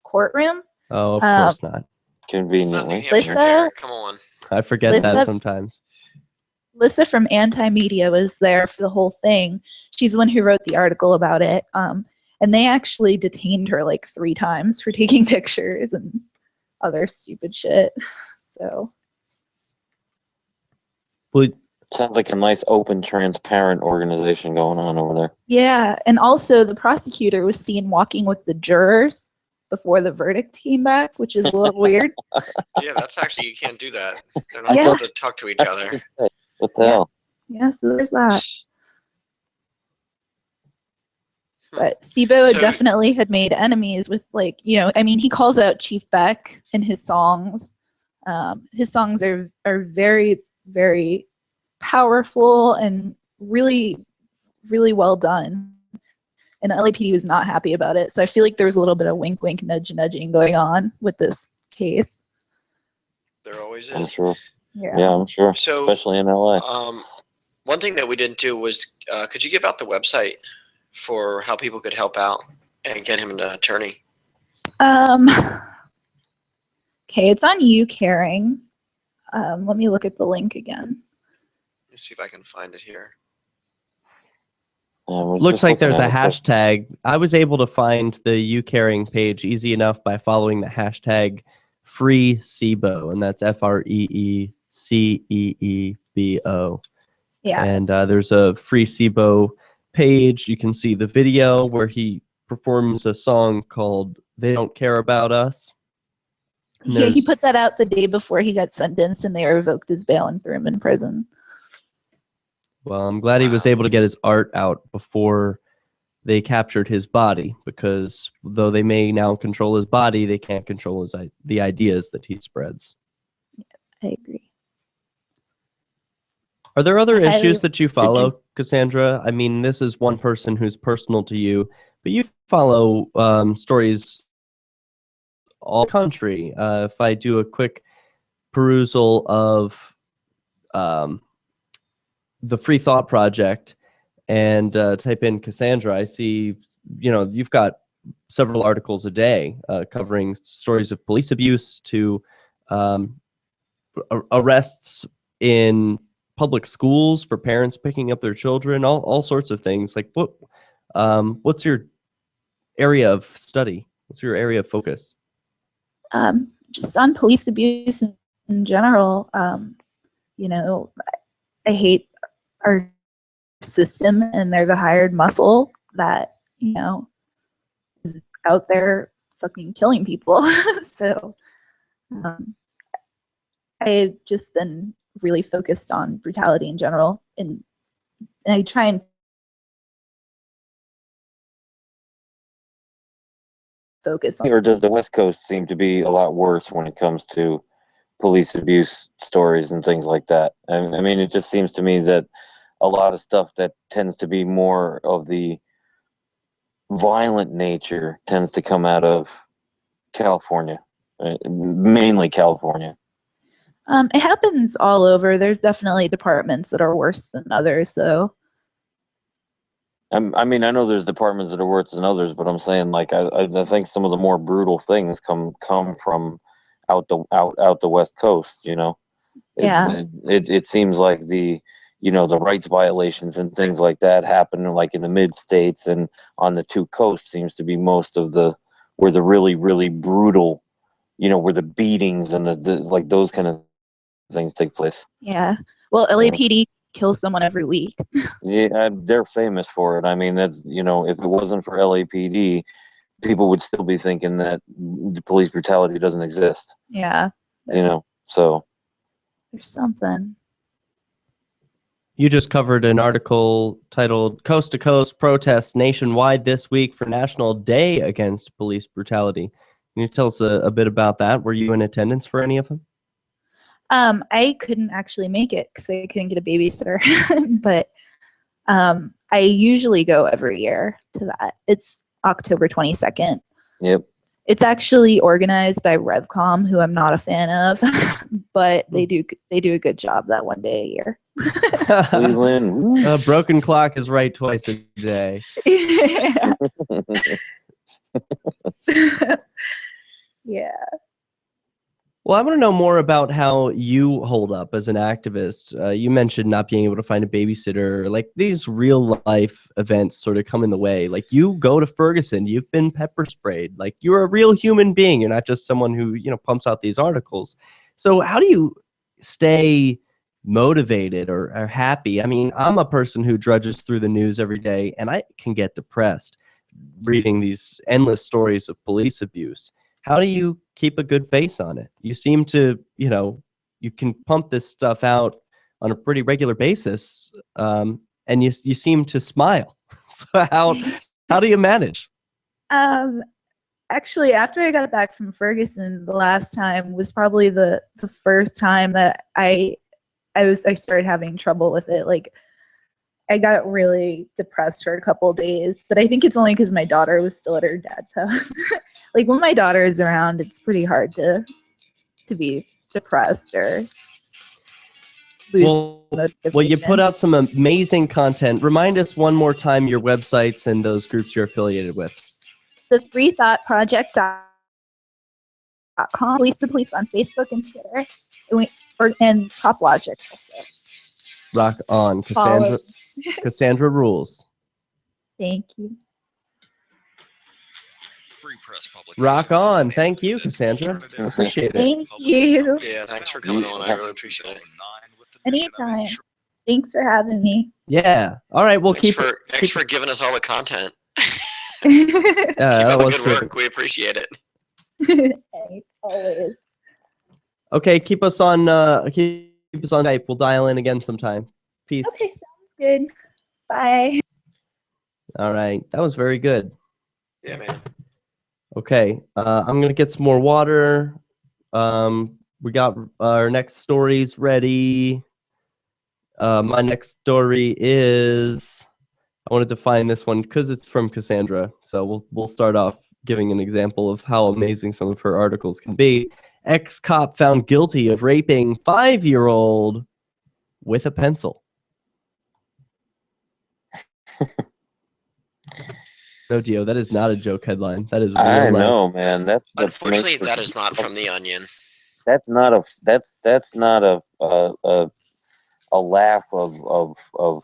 courtroom. Oh, of course not. It's not New Conveniently. Hampshire, Lisa? Derek. Come on. I forget that Lisa- sometimes. Lissa from Anti-Media was there for the whole thing. She's the one who wrote the article about it. And they actually detained her like 3 times for taking pictures and other stupid shit. So. Well, Sounds like a nice, open, transparent organization going on over there. Yeah, and also the prosecutor was seen walking with the jurors before the verdict came back, which is a little weird. Yeah, that's actually, you can't do that. They're not Yeah. allowed to talk to each other. What the hell? Yeah, so there's that. But SIBO So- definitely had made enemies with, like, you know, I mean, he calls out Chief Beck in his songs. His songs are very, very powerful and really, really well done. And the LAPD was not happy about it. So I feel like there was a little bit of wink, wink, nudge, nudging going on with this case. There always I'm is. sure. Yeah. Yeah, I'm sure. So, Especially in LA. one thing that we didn't do was, could you give out the website for how people could help out and get him an attorney? Okay, it's on You Caring. Let me look at the link again. Let me see if I can find it here. Yeah, we're looks just like looking there's a at it, but- hashtag. I was able to find the You Caring page easy enough by following the hashtag Free SIBO, and that's FREECEEBO. Yeah. And there's a Free SIBO page. You can see the video where he performs a song called "They Don't Care About Us." And Yeah, he there's- put that out the day before he got sentenced, and they revoked his bail and threw him in prison. Well, I'm glad he was Wow. able to get his art out before they captured his body, because though they may now control his body, they can't control the ideas that he spreads. I agree. Are there other I- issues that you follow, Cassandra? I mean, this is one person who's personal to you, but you follow stories all country. If I do a quick perusal of the Free Thought Project and type in Cassandra, I see, you've got several articles a day covering stories of police abuse to arrests in public schools for parents picking up their children, all sorts of things. Like, what's your area of study? What's your area of focus? Just on police abuse in general. I hate our system, and they're the hired muscle that, is out there fucking killing people. So I've just been really focused on brutality in general, and I try and focus on. Or does the West Coast seem to be a lot worse when it comes to police abuse stories and things like that? I mean, it just seems to me that a lot of stuff that tends to be more of the violent nature tends to come out of California, mainly California. It happens all over. There's definitely departments that are worse than others, though. I mean, I know there's departments that are worse than others, but I'm saying, like, I think some of the more brutal things come from out the West Coast. Yeah. It seems like the rights violations and things like that happen like in the mid states, and on the two coasts seems to be most of where the really, really brutal, where the beatings and the like those kind of things take place. Yeah. Well, LAPD kills someone every week. Yeah, they're famous for it. I mean, that's, if it wasn't for LAPD, people would still be thinking that the police brutality doesn't exist. Yeah. So There's something. You just covered an article titled "Coast to Coast Protests Nationwide This Week for National Day Against Police Brutality." Can you tell us a bit about that? Were you in attendance for any of them? I couldn't actually make it because I couldn't get a babysitter, but I usually go every year to that. It's October 22nd. Yep. It's actually organized by RevCom, who I'm not a fan of, but they do a good job that one day a year. Cleveland. A broken clock is right twice a day. Yeah. Yeah. Well, I want to know more about how you hold up as an activist. You mentioned not being able to find a babysitter. Like, these real life events sort of come in the way. Like, you go to Ferguson, you've been pepper sprayed. Like, you're a real human being. You're not just someone who, pumps out these articles. So how do you stay motivated or happy? I mean, I'm a person who drudges through the news every day, and I can get depressed reading these endless stories of police abuse. How do you keep a good face on it? You seem to, you can pump this stuff out on a pretty regular basis, and you seem to smile. So how do you manage? Actually, after I got back from Ferguson, the last time was probably the first time that I started having trouble with it. Like, I got really depressed for a couple of days, but I think it's only because my daughter was still at her dad's house. Like, when my daughter is around, it's pretty hard to be depressed or lose motivation. Well, you put out some amazing content. Remind us one more time your websites and those groups you're affiliated with. The freethoughtproject.com, Police the Police on Facebook and Twitter, and CopLogic also. Rock on, Cassandra. Cassandra rules. Thank you. Free press publication. Rock on. Thank you, Cassandra. Appreciate it. Thank you. Yeah, thanks for coming on. I really appreciate it. Anytime. Thanks for having me. Yeah. All right. We'll Thanks for giving us all the content. Keep up the good work. We appreciate it. Always. Okay, keep us on Skype. We'll dial in again sometime. Peace. Okay, sounds good. Bye. All right. That was very good. Yeah, man. Okay. I'm gonna get some more water. We got our next stories ready. My next story is, I wanted to find this one because it's from Cassandra. So we'll start off giving an example of how amazing some of her articles can be. Ex-cop found guilty of raping 5-year-old with a pencil. No, Dio, that is not a joke headline. That is real I life. know, man. That's Unfortunately, that is not from The Onion. That's not a laugh of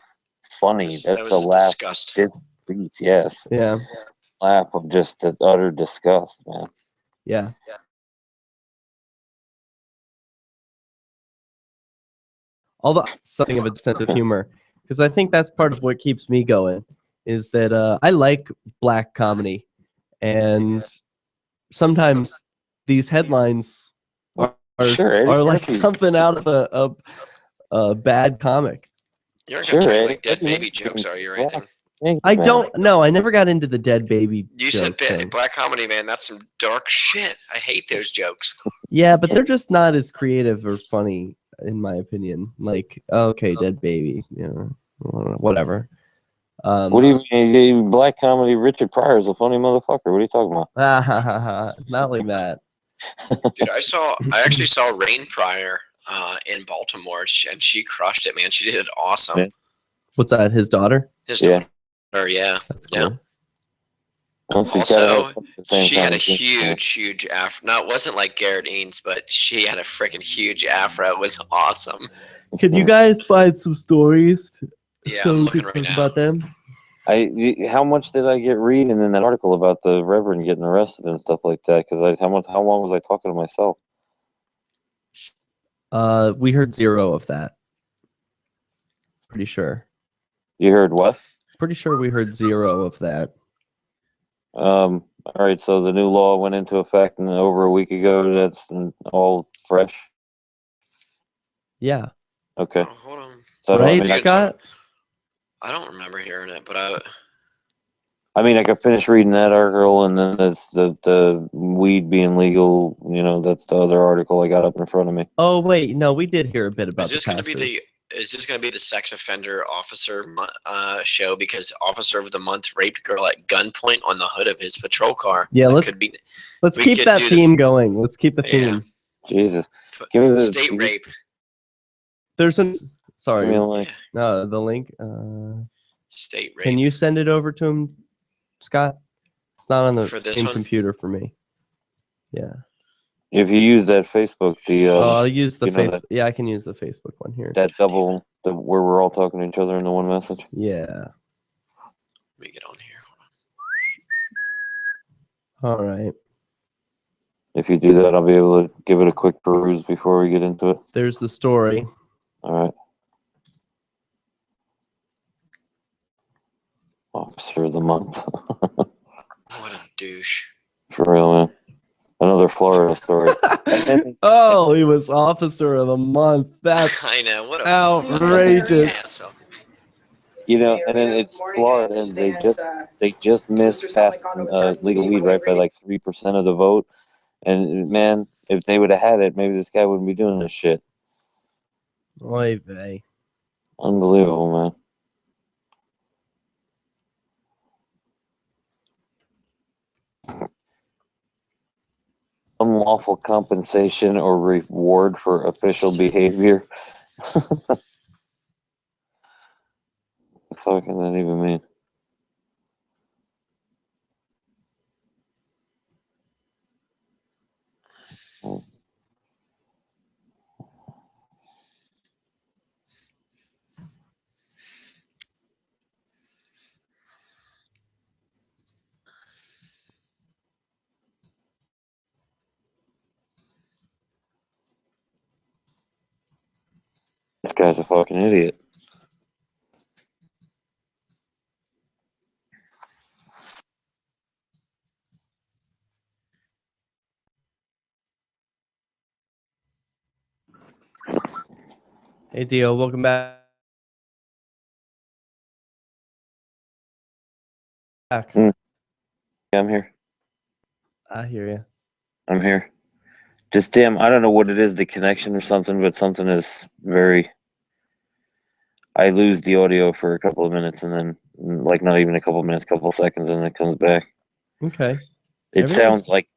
funny. That That's was a laugh disgust. of disbelief. Yes. Yeah. Laugh of just utter disgust, man. Yeah. Although something of a sense of humor, because I think that's part of what keeps me going, is that I like black comedy, and sometimes these headlines are like something out of a bad comic. You're not gonna tell like dead baby jokes, are you, or anything? I don't know. I never got into the dead baby. You said black comedy, man. That's some dark shit. I hate those jokes. Yeah, but they're just not as creative or funny, in my opinion. Like, okay, dead baby, whatever. What do you mean? Black comedy? Richard Pryor is a funny motherfucker. What are you talking about? Not like that. Dude, I actually saw Rain Pryor in Baltimore, and she crushed it, man. She did it awesome. Yeah. What's that? His daughter? His daughter, yeah. That's cool. Also, she had a huge afro. No, it wasn't like Garrett Eanes, but she had a freaking huge afro. It was awesome. Can you guys find some stories? Yeah, I'm looking right now. About them. How much did I get reading in that article about the Reverend getting arrested and stuff like that? Because how long was I talking to myself? We heard 0 of that. Pretty sure. You heard what? Pretty sure we heard 0 of that. All right, so the new law went into effect over a week ago. That's all fresh. Yeah. Okay. Oh, hold on. So Right, I mean, Scott? I don't remember hearing it, but I could finish reading that article, and then there's the weed being legal. That's the other article I got up in front of me. Oh wait, no, we did hear a bit about is this the going to be pastors. is this going to be the sex offender officer show? Because officer of the month raped girl at gunpoint on the hood of his patrol car. Yeah, That let's we keep could that do theme going. Let's keep the Yeah. theme. Jesus, give me the state rape. There's some. Give me Sorry, a link. no, the link. State rape. Can you send it over to him, Scott? It's not on the For this same one? computer for me. Yeah. If you use that Facebook, I'll use the that- Yeah, I can use the Facebook one here. that double where we're all talking to each other in the one message. Yeah. Let me get on here. All right. If you do that, I'll be able to give it a quick peruse before we get into it. There's the story. All right. Officer of the month. What a douche. For real, man. Another Florida story. Oh, he was officer of the month. That's I know. What a outrageous. asshole. And then it's Florida, and they just missed past legal weed right by like 3% of the vote. And man, if they would have had it, maybe this guy wouldn't be doing this shit. Oy vey. Unbelievable, man. Unlawful compensation or reward for official behavior. What the fuck does that even mean? This guy's a fucking idiot. Hey, Dio, welcome back. Yeah, I'm here. I hear you. I'm here. Just damn, I don't know what it is, the connection or something, but something is very. I lose the audio for a couple of minutes, and then, like, not even a couple of minutes, couple of seconds, and then it comes back. Okay. It sounds like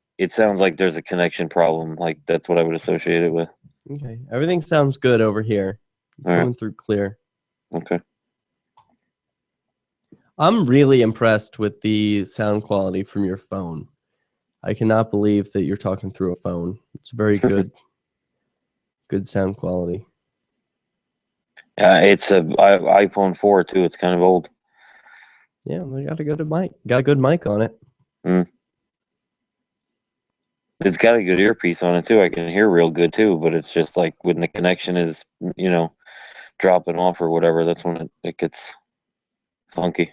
there's a connection problem. Like, that's what I would associate it with. Okay. Everything sounds good over here. All right. Coming through clear. Okay. I'm really impressed with the sound quality from your phone. I cannot believe that you're talking through a phone. It's very good. Good sound quality. It's a iPhone 4 too. It's kind of old. Yeah, we got a good mic. Got a good mic on it. It's got a good earpiece on it too. I can hear real good too, but it's just like when the connection is, dropping off or whatever, that's when it gets funky.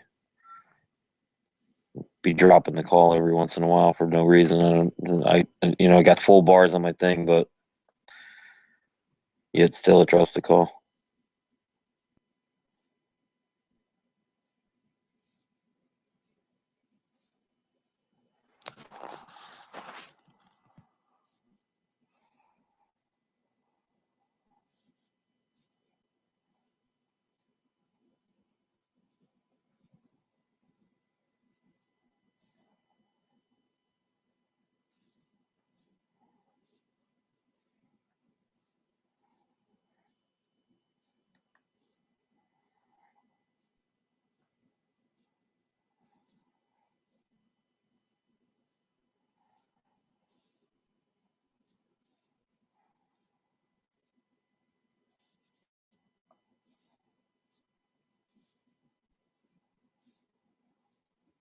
Be dropping the call every once in a while for no reason. I got full bars on my thing, but yet still it drops the call.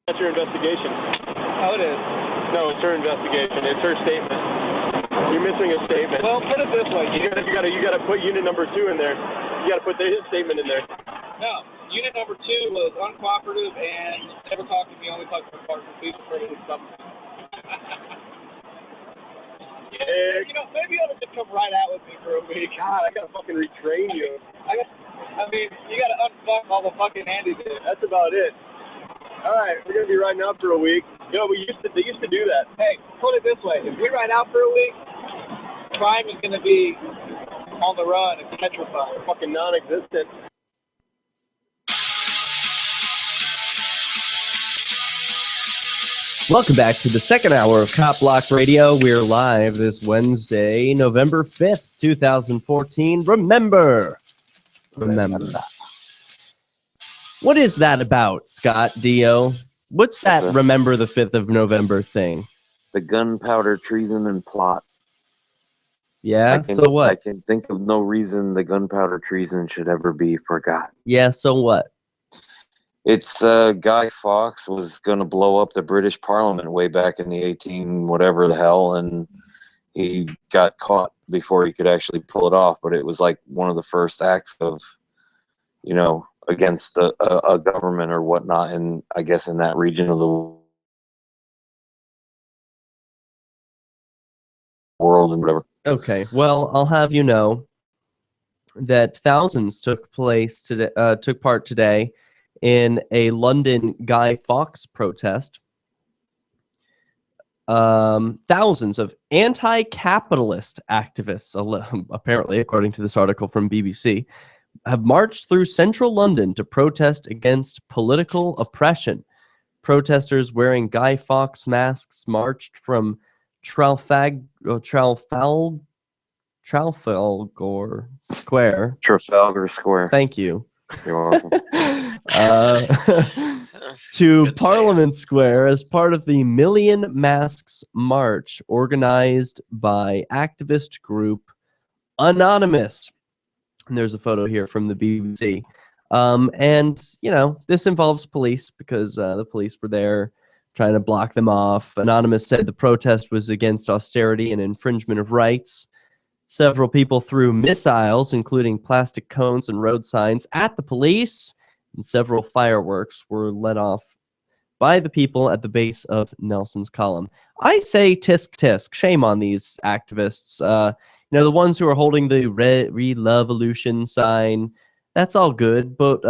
That's your investigation. Oh, it is? No, it's her investigation. It's her statement. You're missing a statement. Well, put it this way. You gotta put unit number 2 in there. You gotta put his statement in there. No, unit number 2 was uncooperative and never talked to me. Only talked to my partner. Please refer to his supplement. Yeah, maybe you ought to just come right out with me for a week. God, I gotta fucking retrain you. I mean, you got to unfuck all the fucking handies. That's about it. All right, we're going to be riding out for a week. You know, they used to do that. Hey, put it this way. If we ride out for a week, crime is going to be on the run. It's petrified. Fucking non-existent. Welcome back to the second hour of CopBlock Radio. We're live this Wednesday, November 5th, 2014. Remember. What is that about, Scott Dio? What's that remember the 5th of November thing? The gunpowder treason and plot. Yeah, so what? I can think of no reason the gunpowder treason should ever be forgotten. Yeah, so what? It's Guy Fawkes was going to blow up the British Parliament way back in the 18 whatever the hell, and he got caught before he could actually pull it off. But it was like one of the first acts of, you know, against a government or whatnot, and I guess in that region of the world and whatever. Okay, well, I'll have you know that thousands took part today in a London Guy Fawkes protest. Thousands of anti-capitalist activists, apparently, according to this article from BBC, have marched through central London to protest against political oppression. Protesters wearing Guy Fawkes masks marched from Trafalgar Square. Trafalgar Square. Thank you. You're welcome. To Good Parliament Square as part of the Million Masks March organized by activist group Anonymous. And there's a photo here from the BBC. And, you know, this involves police because the police were there trying to block them off. Anonymous said the protest was against austerity and infringement of rights. Several people threw missiles, including plastic cones and road signs, at the police, and several fireworks were let off by the people at the base of Nelson's Column. I say tisk tisk. Shame on these activists. You know, the ones who are holding the Re-Lovolution sign, that's all good, but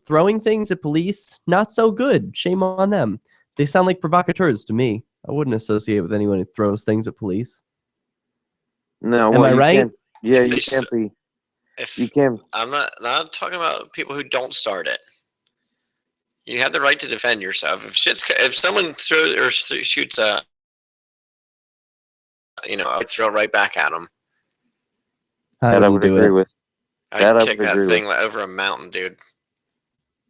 throwing things at police, not so good. Shame on them. They sound like provocateurs to me. I wouldn't associate with anyone who throws things at police. No, Am I right? Yeah, If you they can't be. If You can't. I'm not talking about people who don't start it. You have the right to defend yourself. If someone throws or shoots a, you know, I'd throw it right back at them. That I would agree with. I'd kick that thing over a mountain, dude.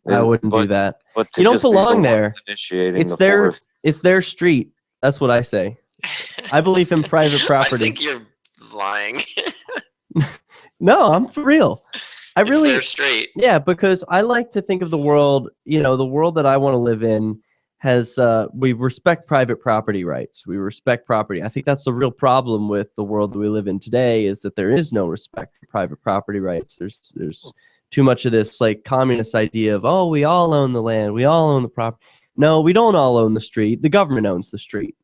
I wouldn't do that. But You don't belong there. It's It's their street. That's what I say. I believe in private property. I think you're lying. No, I'm for real. It's their street. Yeah, because I like to think of the world, you know, the world that I want to live in has, we respect private property rights. We respect property. I think that's the real problem with the world that we live in today is that there is no respect for private property rights. There's too much of this like communist idea of, oh, we all own the land. We all own the property. No, we don't all own the street. The government owns the street.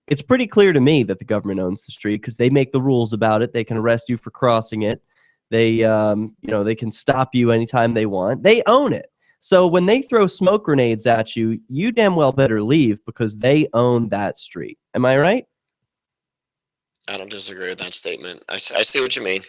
It's pretty clear to me that the government owns the street because they make the rules about it. They can arrest you for crossing it. They, you know, they can stop you anytime they want. They own it. So when they throw smoke grenades at you, you damn well better leave because they own that street. Am I right? I don't disagree with that statement. I see what you mean.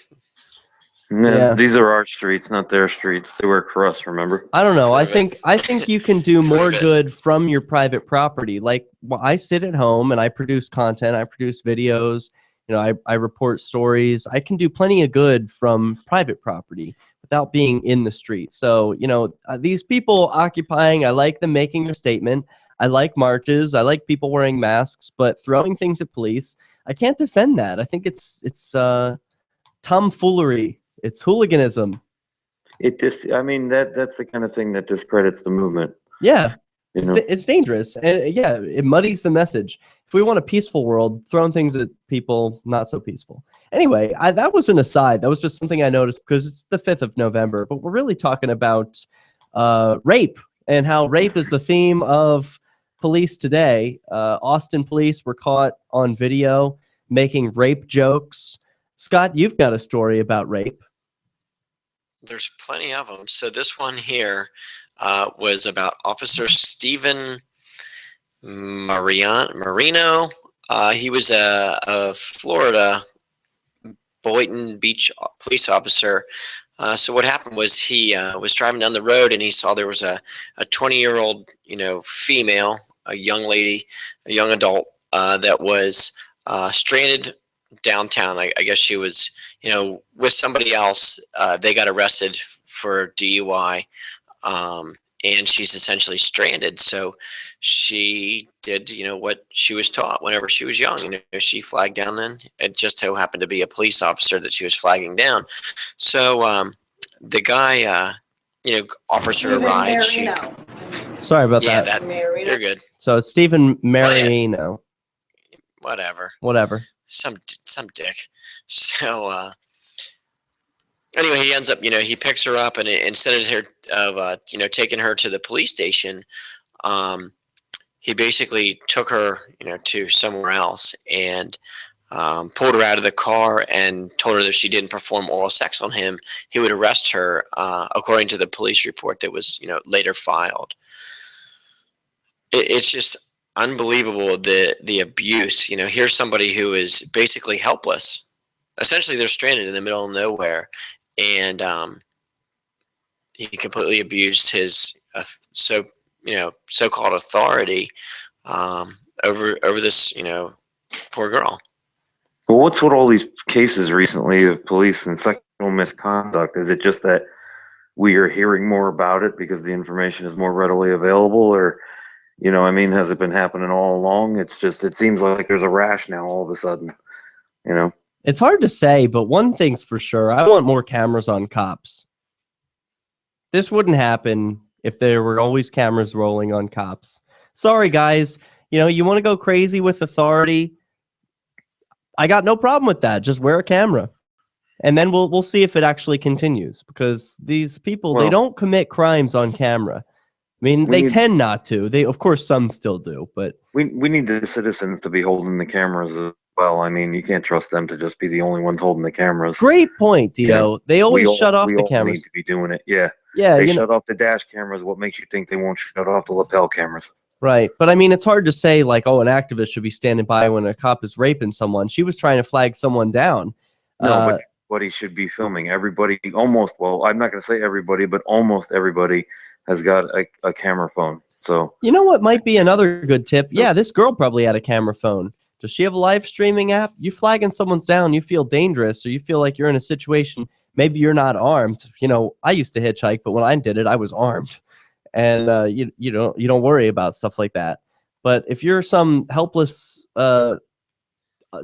Yeah, these are our streets, not their streets. They work for us, remember? I don't know. I think you can do more good from your private property. Like, well, I sit at home and I produce content. I produce videos. You know, I report stories. I can do plenty of good from private property without being in the street. So, you know, these people occupying, I like them making their statement. I like marches. I like people wearing masks, but throwing things at police, I can't defend that. I think it's tomfoolery. It's hooliganism. I mean, that's the kind of thing that discredits the movement. Yeah, it's dangerous. And yeah, it muddies the message. If we want a peaceful world, throwing things at people, not so peaceful. Anyway, that was an aside. That was just something I noticed because it's the 5th of November, but we're really talking about rape and how rape is the theme of police today. Austin police were caught on video making rape jokes. Scott, you've got a story about rape. There's plenty of them. So this one here was about Officer Stephen Marino. He was a Florida Boynton Beach police officer. So what happened was he was driving down the road and he saw there was a 20-year-old, female, a young lady, a young adult that was stranded downtown. I guess she was, with somebody else. They got arrested for DUI. And she's essentially stranded. So she did, what she was taught whenever she was young. She flagged down, and it just so happened to be a police officer that she was flagging down. So the guy, offers her a ride. Sorry about Yeah, that. you're good. So it's Stephen Marino. Whatever. Some dick. So anyway, he ends up, he picks her up, and instead of taking her to the police station, he basically took her, to somewhere else and pulled her out of the car and told her that if she didn't perform oral sex on him, he would arrest her, according to the police report that was, later filed. It's just unbelievable, the abuse. Here's somebody who is basically helpless. Essentially, they're stranded in the middle of nowhere. And he completely abused his so-called authority over this poor girl. Well, what's with all these cases recently of police and sexual misconduct? Is it just that we are hearing more about it because the information is more readily available, or has it been happening all along? It's just, it seems like there's a rash now all of a sudden. It's hard to say, but one thing's for sure. I want more cameras on cops. This wouldn't happen if there were always cameras rolling on cops. Sorry, guys. You want to go crazy with authority? I got no problem with that. Just wear a camera. And then we'll see if it actually continues. Because these people, they don't commit crimes on camera. I mean, they tend not to. Of course, some still do. But we need the citizens to be holding the cameras as well. I mean, you can't trust them to just be the only ones holding the cameras. Great point, Dio. They always shut off the cameras. We need to be doing it. Yeah. Yeah. They shut off the dash cameras. What makes you think they won't shut off the lapel cameras? Right. But I mean, it's hard to say like, an activist should be standing by when a cop is raping someone. She was trying to flag someone down. No, but everybody should be filming. Everybody, almost, well, I'm not going to say everybody, but almost everybody has got a camera phone. So you know what might be another good tip? Yeah, this girl probably had a camera phone. Does she have a live streaming app? You flagging someone's down, you feel dangerous, or you feel like you're in a situation, maybe you're not armed. I used to hitchhike, but when I did it, I was armed. And you don't worry about stuff like that. But if you're some helpless,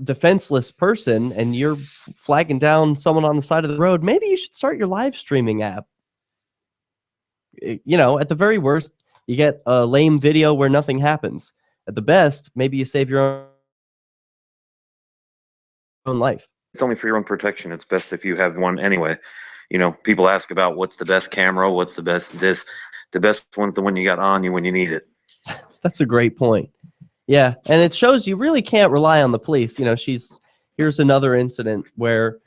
defenseless person and you're flagging down someone on the side of the road, maybe you should start your live streaming app. At the very worst, you get a lame video where nothing happens. At the best, maybe you save your own life. It's only for your own protection. It's best if you have one anyway. People ask about what's the best camera, what's the best this. The best one's the one you got on you when you need it. That's a great point. Yeah, and it shows you really can't rely on the police. Here's another incident where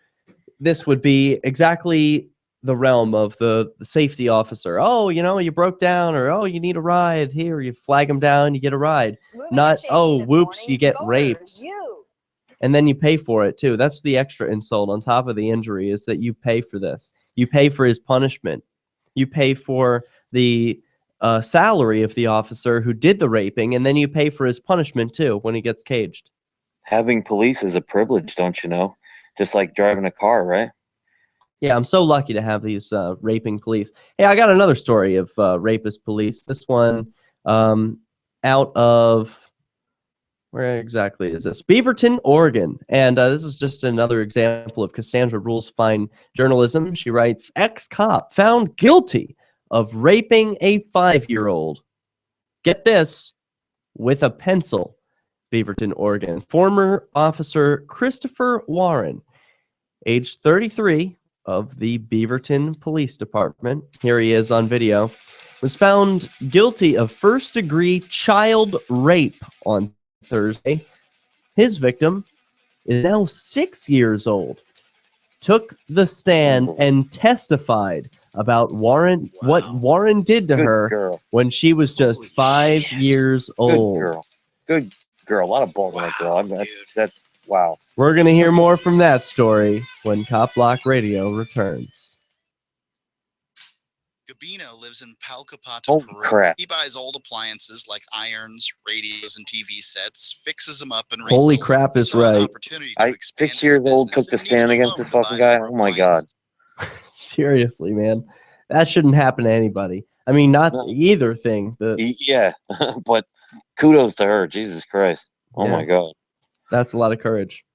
this would be exactly the realm of the safety officer. Oh, you broke down, or oh, you need a ride. Here, you flag them down, you get a ride. Not, oh, whoops, you get raped. And then you pay for it too. That's the extra insult on top of the injury, is that you pay for this. You pay for his punishment. You pay for the salary of the officer who did the raping, and then you pay for his punishment too when he gets caged. Having police is a privilege, don't you know? Just like driving a car, right? Yeah, I'm so lucky to have these raping police. Hey, I got another story of rapist police. This one out of, where exactly is this? Beaverton, Oregon. And this is just another example of Cassandra Rule's fine journalism. She writes, ex-cop found guilty of raping a 5-year-old. Get this, with a pencil. Beaverton, Oregon. Former officer Christopher Warren, age 33, of the Beaverton Police Department, here he is on video, was found guilty of first-degree child rape on Thursday. His victim is now 6 years old. took the stand and testified about what Warren did to her girl. when she was just Holy 5 shit. years Good old. girl. Good girl. A lot of balls on that girl. That's wow. We're going to hear more from that story when CopBlock Radio returns. Gabino lives in Palcapata, Holy Peru. crap. He buys old appliances like irons, radios, and TV sets, fixes them up, and resells Holy them. crap He is saw an right. opportunity to expand 6 his years old, business took the and stand needed a against this loan to fucking buy guy. more Oh my god. appliances. Seriously, man. That shouldn't happen to anybody. I mean, not No. either thing. Yeah, but kudos to her. Jesus Christ. Oh Yeah. my god. That's a lot of courage.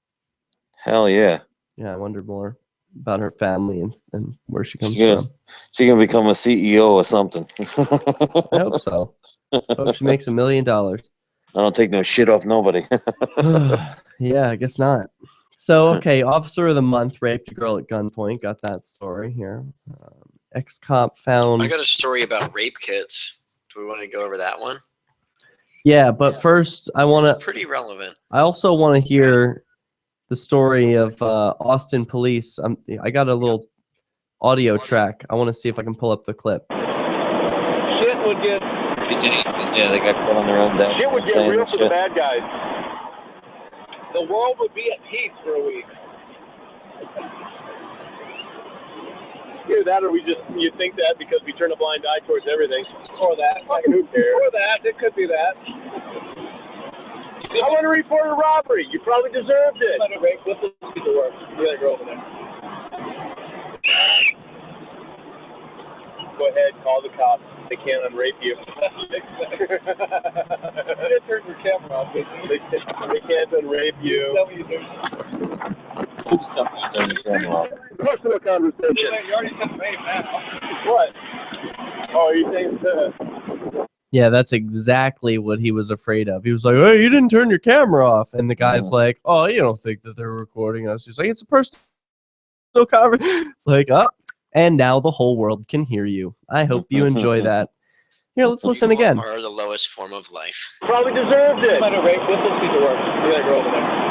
Hell yeah. Yeah, I wondered more about her family and where she comes She's from. gonna become a CEO or something. I hope so. Hope she makes $1 million. I don't take no shit off nobody. Yeah, I guess not. So, okay, Officer of the Month raped a girl at gunpoint. Got that story here. Ex-cop found... I got a story about rape kits. Do we want to go over that one? Yeah, but first, I want It's to... pretty relevant. I also want to hear the story of Austin police. I got a little audio track. I want to see if I can pull up the clip. Shit would get Yeah, they got caught on their own dash. shit would get saying real that for the shit. bad guys. The world would be at peace for a week. Either that, or you think that because we turn a blind eye towards everything. Or that. Like, who cares? Or that. It could be that. I want to report a robbery. You probably deserved it. Let's listen to work. You got a girl over there. Go ahead, call the cops. They can't unrape you. They turn your camera off. They can't unrape you. Please tell me you turn the camera off. Personal conversation. You already said rape now. What? Oh, you think that? Yeah, that's exactly what he was afraid of. He was like, hey, you didn't turn your camera off. And the guy's like, oh, you don't think that they're recording us. He's like, it's a personal conversation. It's like, oh, and now the whole world can hear you. I hope you enjoy that. Here, let's listen again. Are the lowest form of life. Probably deserved it. Let's listen to work. You got a girl over there.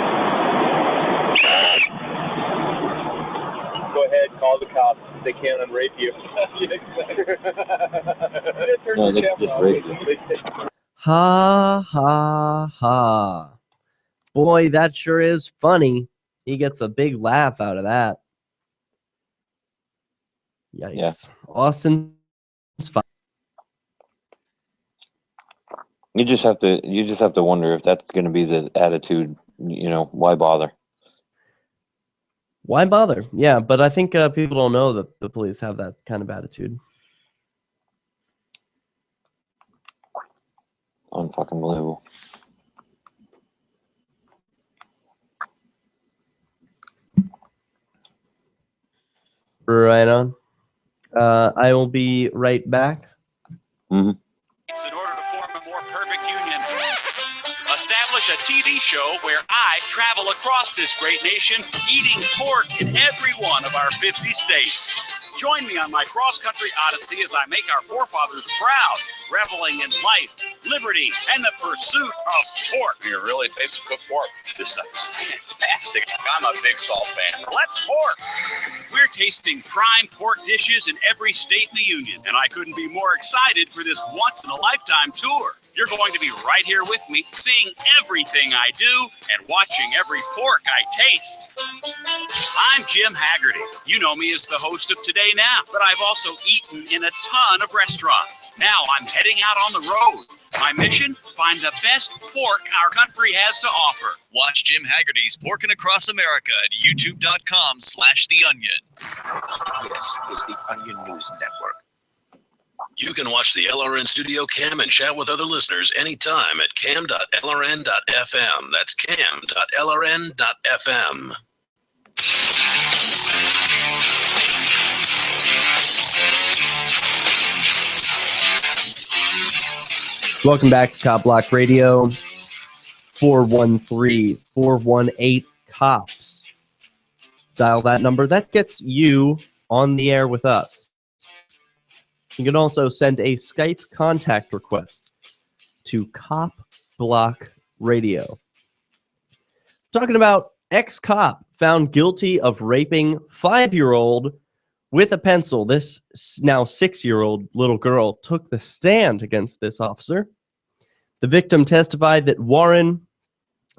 Go ahead, call the cops. They can't unrape you. No, they just raped you. Ha, ha, ha. Boy, that sure is funny. He gets a big laugh out of that. Yikes. Yeah. Austin's fine. You just have to wonder if that's going to be the attitude. Why bother? Why bother? Yeah, but I think people don't know that the police have that kind of attitude. Unfucking believable. Right on. I will be right back. Mm-hmm. In order to form a more perfect union, establish a TV show where I travel across this great nation, eating pork in every one of our 50 states. Join me on my cross-country odyssey as I make our forefathers proud, reveling in life, liberty, and the pursuit of pork. You really taste cooked pork. This stuff is fantastic. I'm a big salt fan. Let's pork. We're tasting prime pork dishes in every state in the union, and I couldn't be more excited for this once-in-a-lifetime tour. You're going to be right here with me, seeing everything I do and watching every pork I taste. I'm Jim Haggerty. You know me as the host of Today Now, but I've also eaten in a ton of restaurants. Now I'm heading out on the road. My mission? Find the best pork our country has to offer. Watch Jim Haggerty's Porkin' Across America at youtube.com/theonion. This is the Onion News Network. You can watch the LRN Studio Cam and chat with other listeners anytime at cam.lrn.fm. That's cam.lrn.fm. Welcome back to CopBlock Radio. 413-418-COPS. Dial that number. That gets you on the air with us. You can also send a Skype contact request to CopBlock Radio. Talking about Ex-cop found guilty of raping 5-year-old with a pencil. This now 6-year-old little girl took the stand against this officer. The victim testified that Warren,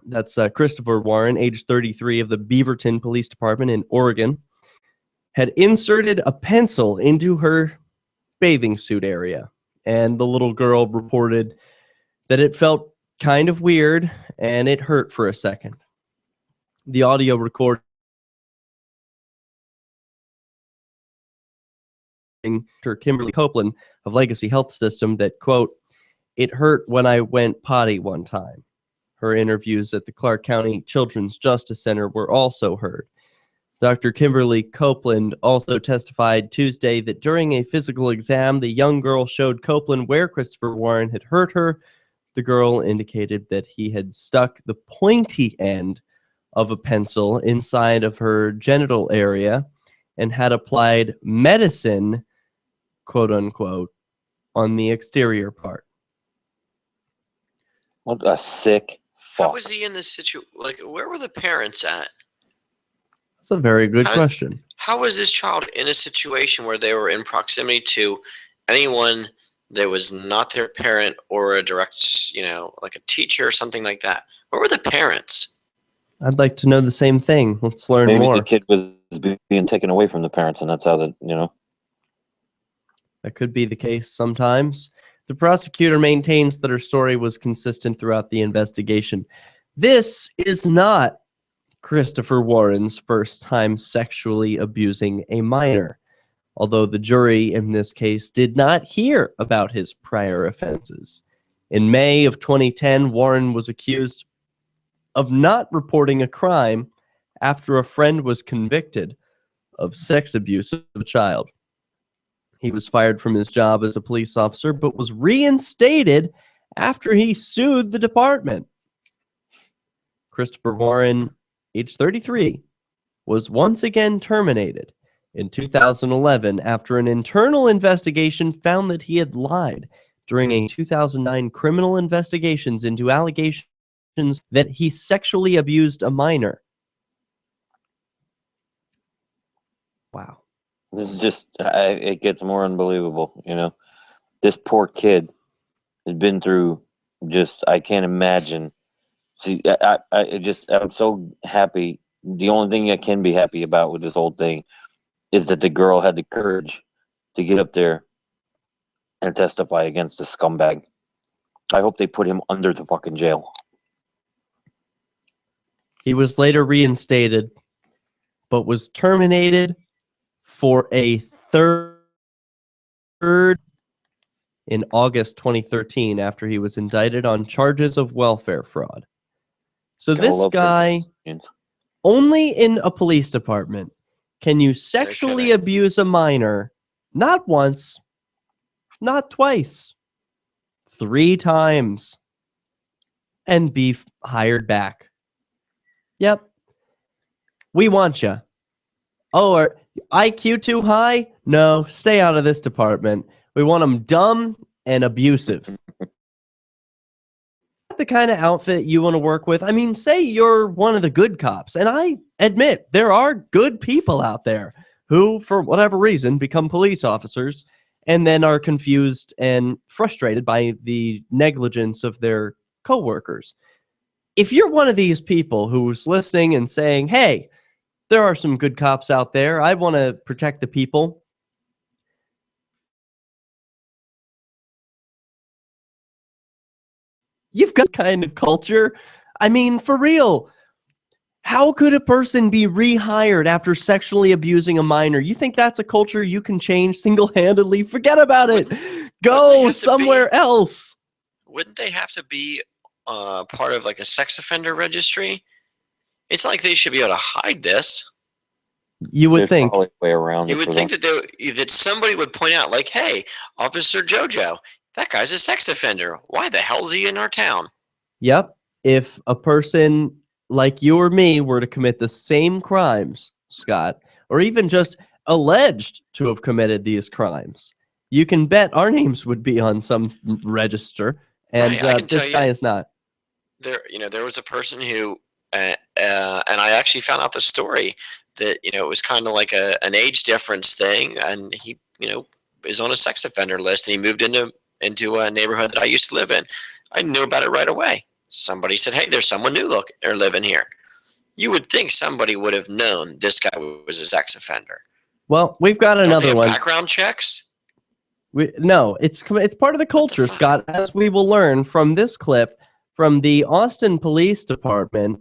that's Christopher Warren, age 33, of the Beaverton Police Department in Oregon, had inserted a pencil into her bathing suit area. And the little girl reported that it felt kind of weird and it hurt for a second. The audio recording to Kimberly Copeland of Legacy Health System that, quote, "It hurt when I went potty one time." Her interviews at the Clark County Children's Justice Center were also heard. Dr. Kimberly Copeland also testified Tuesday that during a physical exam, the young girl showed Copeland where Christopher Warren had hurt her. The girl indicated that he had stuck the pointy end of a pencil inside of her genital area and had applied medicine, quote unquote, on the exterior part. What a sick fuck. How was he in this situation? Like, where were the parents at? That's a very good question. How was this child in a situation where they were in proximity to anyone that was not their parent or a direct, like a teacher or something like that? Where were the parents? I'd like to know the same thing. Let's learn Maybe more. the kid was being taken away from the parents, and that's how That could be the case sometimes. The prosecutor maintains that her story was consistent throughout the investigation. This is not Christopher Warren's first time sexually abusing a minor, although the jury in this case did not hear about his prior offenses. In May of 2010, Warren was accused of not reporting a crime after a friend was convicted of sex abuse of a child. He was fired from his job as a police officer, but was reinstated after he sued the department. Christopher Warren, age 33, was once again terminated in 2011 after an internal investigation found that he had lied during a 2009 criminal investigations into allegations that he sexually abused a minor. Wow. This is just, it gets more unbelievable, This poor kid has been through I can't imagine. See, I'm so happy. The only thing I can be happy about with this whole thing is that the girl had the courage to get up there and testify against the scumbag. I hope they put him under the fucking jail. He was later reinstated, but was terminated for a third in August 2013 after he was indicted on charges of welfare fraud. So this guy, only in a police department, can you sexually abuse a minor, not once, not twice, 3 times, and be hired back. Yep. We want you. Oh, are IQ too high? No, stay out of this department. We want them dumb and abusive. The kind of outfit you want to work with. I mean, say you're one of the good cops, and I admit there are good people out there who, for whatever reason, become police officers and then are confused and frustrated by the negligence of their coworkers. If you're one of these people who's listening and saying, hey, there are some good cops out there, I want to protect the people, you've got this kind of culture. I mean, for real, how could a person be rehired after sexually abusing a minor? You think that's a culture you can change single-handedly? Forget about it. Go somewhere else. Wouldn't they have to be part of like a sex offender registry? It's like they should be able to hide this. You would think. Way around you would think that somebody would point out, like, hey, Officer JoJo, that guy's a sex offender. Why the hell is he in our town? Yep. If a person like you or me were to commit the same crimes, Scott, or even just alleged to have committed these crimes, you can bet our names would be on some register, and right, this guy is not. There was a person who and I actually found out the story that it was kind of like an age difference thing, and he is on a sex offender list, and he moved into a neighborhood that I used to live in. I knew about it right away. Somebody said, "Hey, there's someone new living here." You would think somebody would have known this guy was a sex offender. Well, we've got another one. Background checks? No, it's part of the culture, Scott, as we will learn from this clip from the Austin Police Department.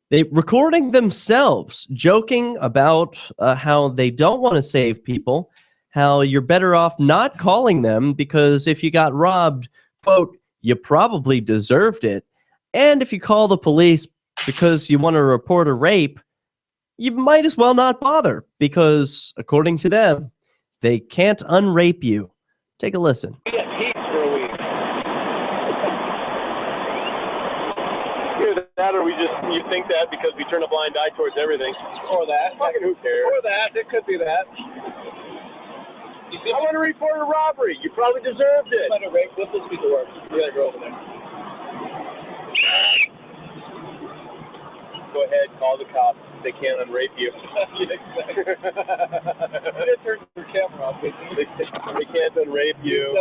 They recording themselves joking about how they don't want to save people, how you're better off not calling them because if you got robbed, quote, you probably deserved it. And if you call the police because you want to report a rape, you might as well not bother because, according to them, they can't unrape you. Take a listen. Either that, or you think that because we turn a blind eye towards everything. Or that. Fucking who cares? Or that. It could be that. I want to report a robbery. You probably deserved it. Let this be the work. You gotta go over there. Go ahead, call the cops. They can't unrape you. You didn't turn your camera off. They can't unrape you.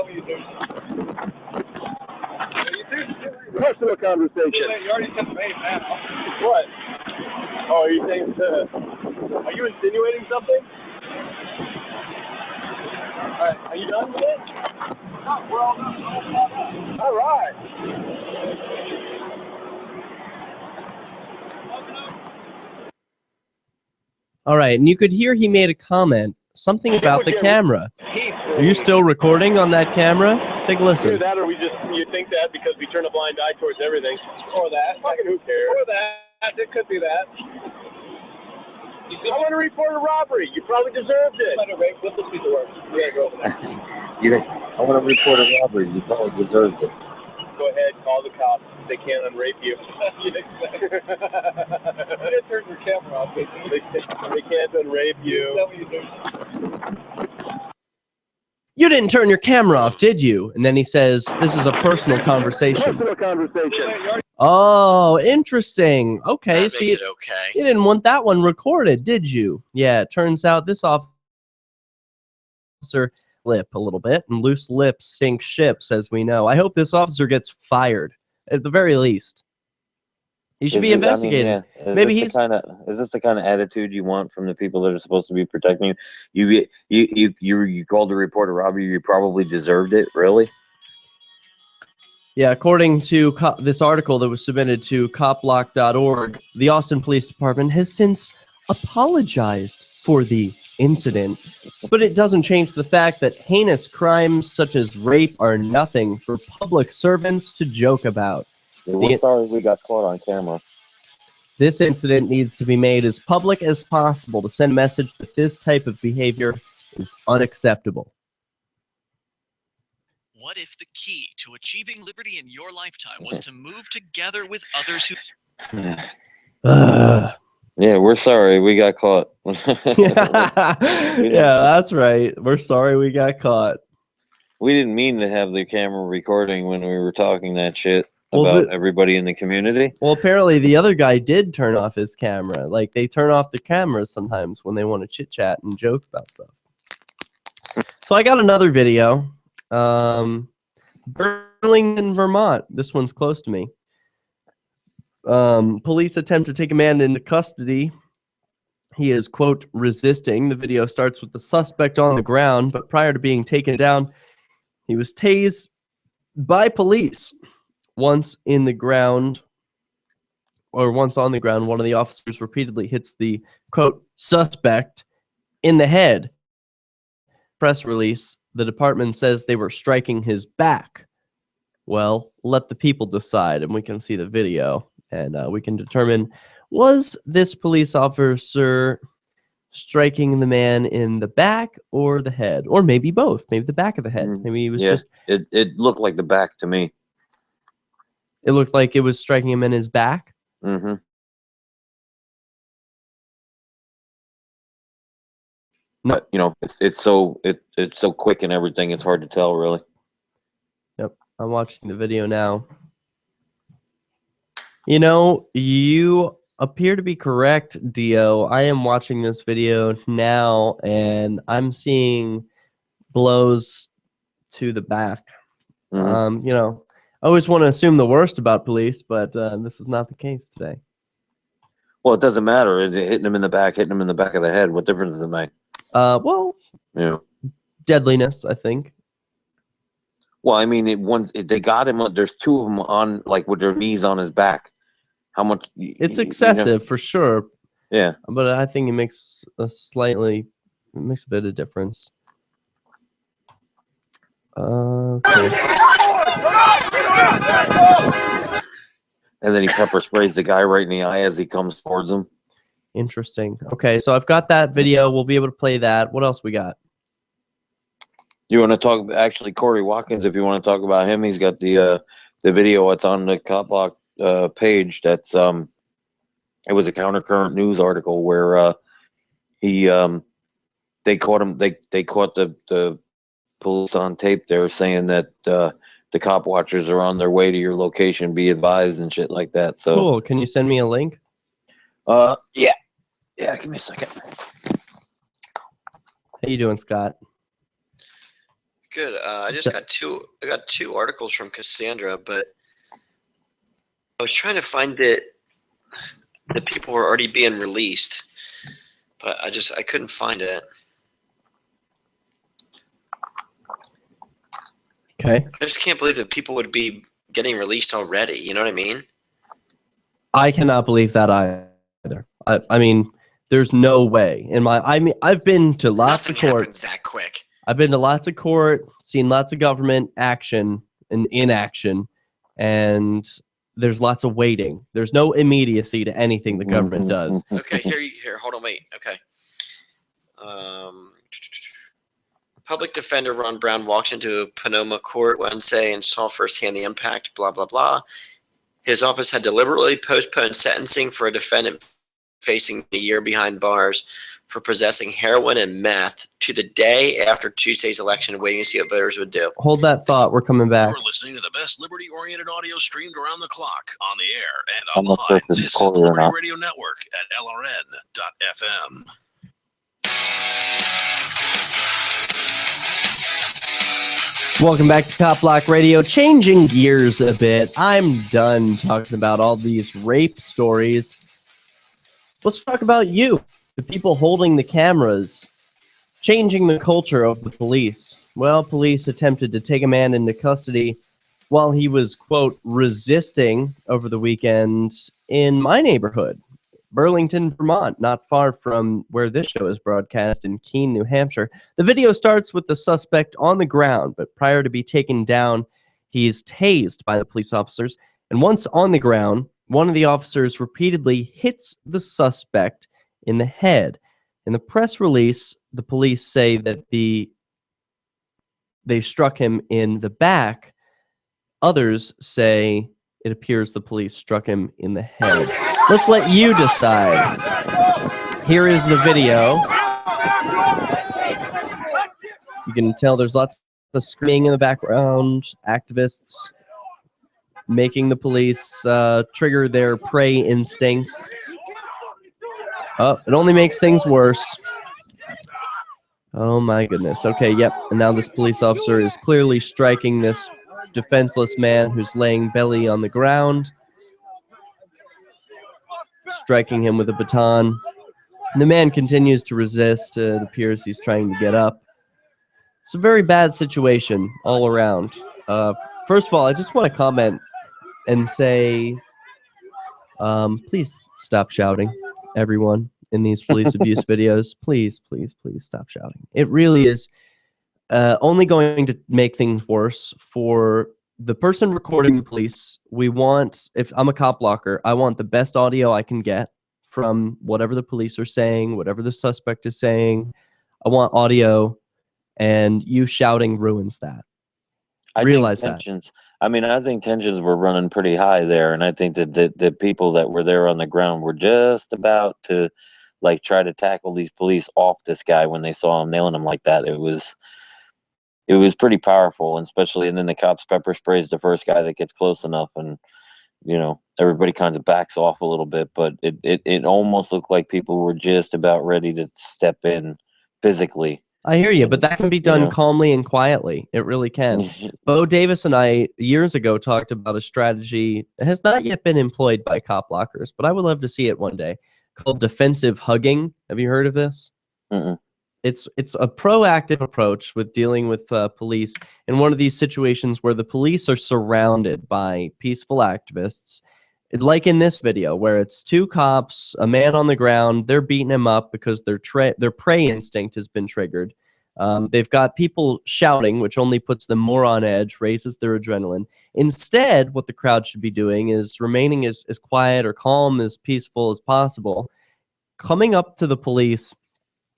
Personal conversation. You already said made now. What? Oh, are you saying? Are you insinuating something? All right, are you done with it? No, we're all done. All right. All right, and you could hear he made a comment, something about the camera. Are you still recording on that camera? Take a listen. Either that, or you think that because we turn a blind eye towards everything. Or that. Fucking who cares? Or that. It could be that. I want to report a robbery. You probably deserved it. Let this be the work. You gotta go over there. I want to report a robbery. You probably deserved it. Go ahead, call the cops. They can't unrape you. You didn't turn your camera off. They can't unrape you. You didn't turn your camera off, did you? And then he says, this is a personal conversation. Personal conversation. Oh, interesting. Okay, That makes it okay. You didn't want that one recorded, did you? Yeah, it turns out this officer lip a little bit, and loose lips sink ships, as we know. I hope this officer gets fired, at the very least. He should be investigated. Maybe is this the kind of attitude you want from the people that are supposed to be protecting you? You called to report a robbery. You probably deserved it. Really? Yeah, according to this article that was submitted to CopBlock.org, the Austin Police Department has since apologized for the incident, but it doesn't change the fact that heinous crimes such as rape are nothing for public servants to joke about. We're sorry we got caught on camera. This incident needs to be made as public as possible to send a message that this type of behavior is unacceptable. What if the key to achieving liberty in your lifetime was to move together with others who... Yeah, we're sorry we got caught. Yeah, that's right. We're sorry we got caught. We didn't mean to have the camera recording when we were talking that shit about everybody in the community. Well, apparently the other guy did turn off his camera. Like, they turn off the cameras sometimes when they want to chit-chat and joke about stuff. So I got another video. Burlington, Vermont. This one's close to me. Police attempt to take a man into custody. He is, quote, resisting. The video starts with the suspect on the ground, but prior to being taken down, he was tased by police. Once on the ground, one of the officers repeatedly hits the, quote, suspect in the head. Press release, the department says they were striking his back. Well, let the people decide, and we can see the video, and we can determine, was this police officer striking the man in the back or the head? Or maybe both. Maybe the back of the head. Maybe he was just... It looked like the back to me. It looked like it was striking him in his back? Mm-hmm. No. But, you know, it's so quick and everything, it's hard to tell, really. Yep, I'm watching the video now. You know, you appear to be correct, Dio. I am watching this video now, and I'm seeing blows to the back. Mhm. You know, I always want to assume the worst about police, but this is not the case today. Well, it doesn't matter. Hitting him in the back, hitting him in the back of the head. What difference does it make? Well, Yeah. deadliness, I think. Well, I mean, they got him. There's two of them on, like, with their knees on his back. How much? It's excessive for sure. Yeah. But I think it makes a bit of difference. Okay. And then he pepper sprays the guy right in the eye as he comes towards him. Interesting. Okay, so I've got that video. We'll be able to play that. What else we got? You want to talk? Actually, Corey Watkins, if you want to talk about him, he's got the video. It's on the CopBlock page. That's it was a countercurrent news article where they caught him. They caught the police on tape. They're saying that the cop watchers are on their way to your location. Be advised and shit like that. So Cool. Can you send me a link? Yeah. Give me a second. How you doing, Scott? Good. I just got two. I got two articles from Cassandra, but I was trying to find that the people were already being released, but I couldn't find it. Okay. I just can't believe that people would be getting released already. You know what I mean? I cannot believe that either. I mean, there's no way. I've been to lots Nothing of court. happens that quick. I've been to lots of court, seen lots of government action and inaction, and there's lots of waiting. There's no immediacy to anything the government does. Okay, here, hold on, wait. Okay. Public defender Ron Brown walked into Panoma Court Wednesday and saw firsthand the impact, blah, blah, blah. His office had deliberately postponed sentencing for a defendant facing a year behind bars for possessing heroin and meth to the day after Tuesday's election, waiting to see what voters would do. Hold that thought. We're coming back. You're listening to the best liberty-oriented audio streamed around the clock, on the air, and I'm not sure online. if this This is is Corey the or Liberty not. Radio Network at LRN.FM. Welcome back to CopBlock Radio. Changing gears a bit. I'm done talking about all these rape stories. Let's talk about you, the people holding the cameras, changing the culture of the police. Well, police attempted to take a man into custody while he was, quote, resisting over the weekend in my neighborhood, Burlington, Vermont, not far from where this show is broadcast in Keene, New Hampshire. The video starts with the suspect on the ground, but prior to be taken down, he is tased by the police officers. And once on the ground, one of the officers repeatedly hits the suspect in the head. In the press release, the police say that they struck him in the back. Others say it appears the police struck him in the head. Let's let you decide. Here is the video. You can tell there's lots of screaming in the background, activists making the police trigger their prey instincts. Oh, it only makes things worse. Oh my goodness. Okay, yep. And now this police officer is clearly striking this defenseless man who's laying belly on the ground, striking him with a baton. And the man continues to resist. It appears he's trying to get up. It's a very bad situation all around. First of all, I just want to comment and say, please stop shouting, everyone, in these police abuse videos. Please, please, please stop shouting. It really is only going to make things worse for the person recording the police. We want, if I'm a cop blocker, I want the best audio I can get from whatever the police are saying, whatever the suspect is saying. I want audio, and you shouting ruins that. Realize that. I think tensions were running pretty high there, and I think that the people that were there on the ground were just about to try to tackle these police off this guy when they saw him nailing him like that. It was pretty powerful, and then the cops pepper sprays the first guy that gets close enough, and you know, everybody kind of backs off a little bit, but it almost looked like people were just about ready to step in physically. I hear you, but that can be done know. calmly and quietly. It really can. Bo Davis and I years ago talked about a strategy that has not yet been employed by cop blockers, but I would love to see it one day, called defensive hugging. Have you heard of this? Mm-mm. It's a proactive approach with dealing with police in one of these situations where the police are surrounded by peaceful activists, like in this video where it's two cops, a man on the ground. They're beating him up because their prey instinct has been triggered. They've got people shouting, which only puts them more on edge, raises their adrenaline. Instead, what the crowd should be doing is remaining as quiet or calm, as peaceful as possible, coming up to the police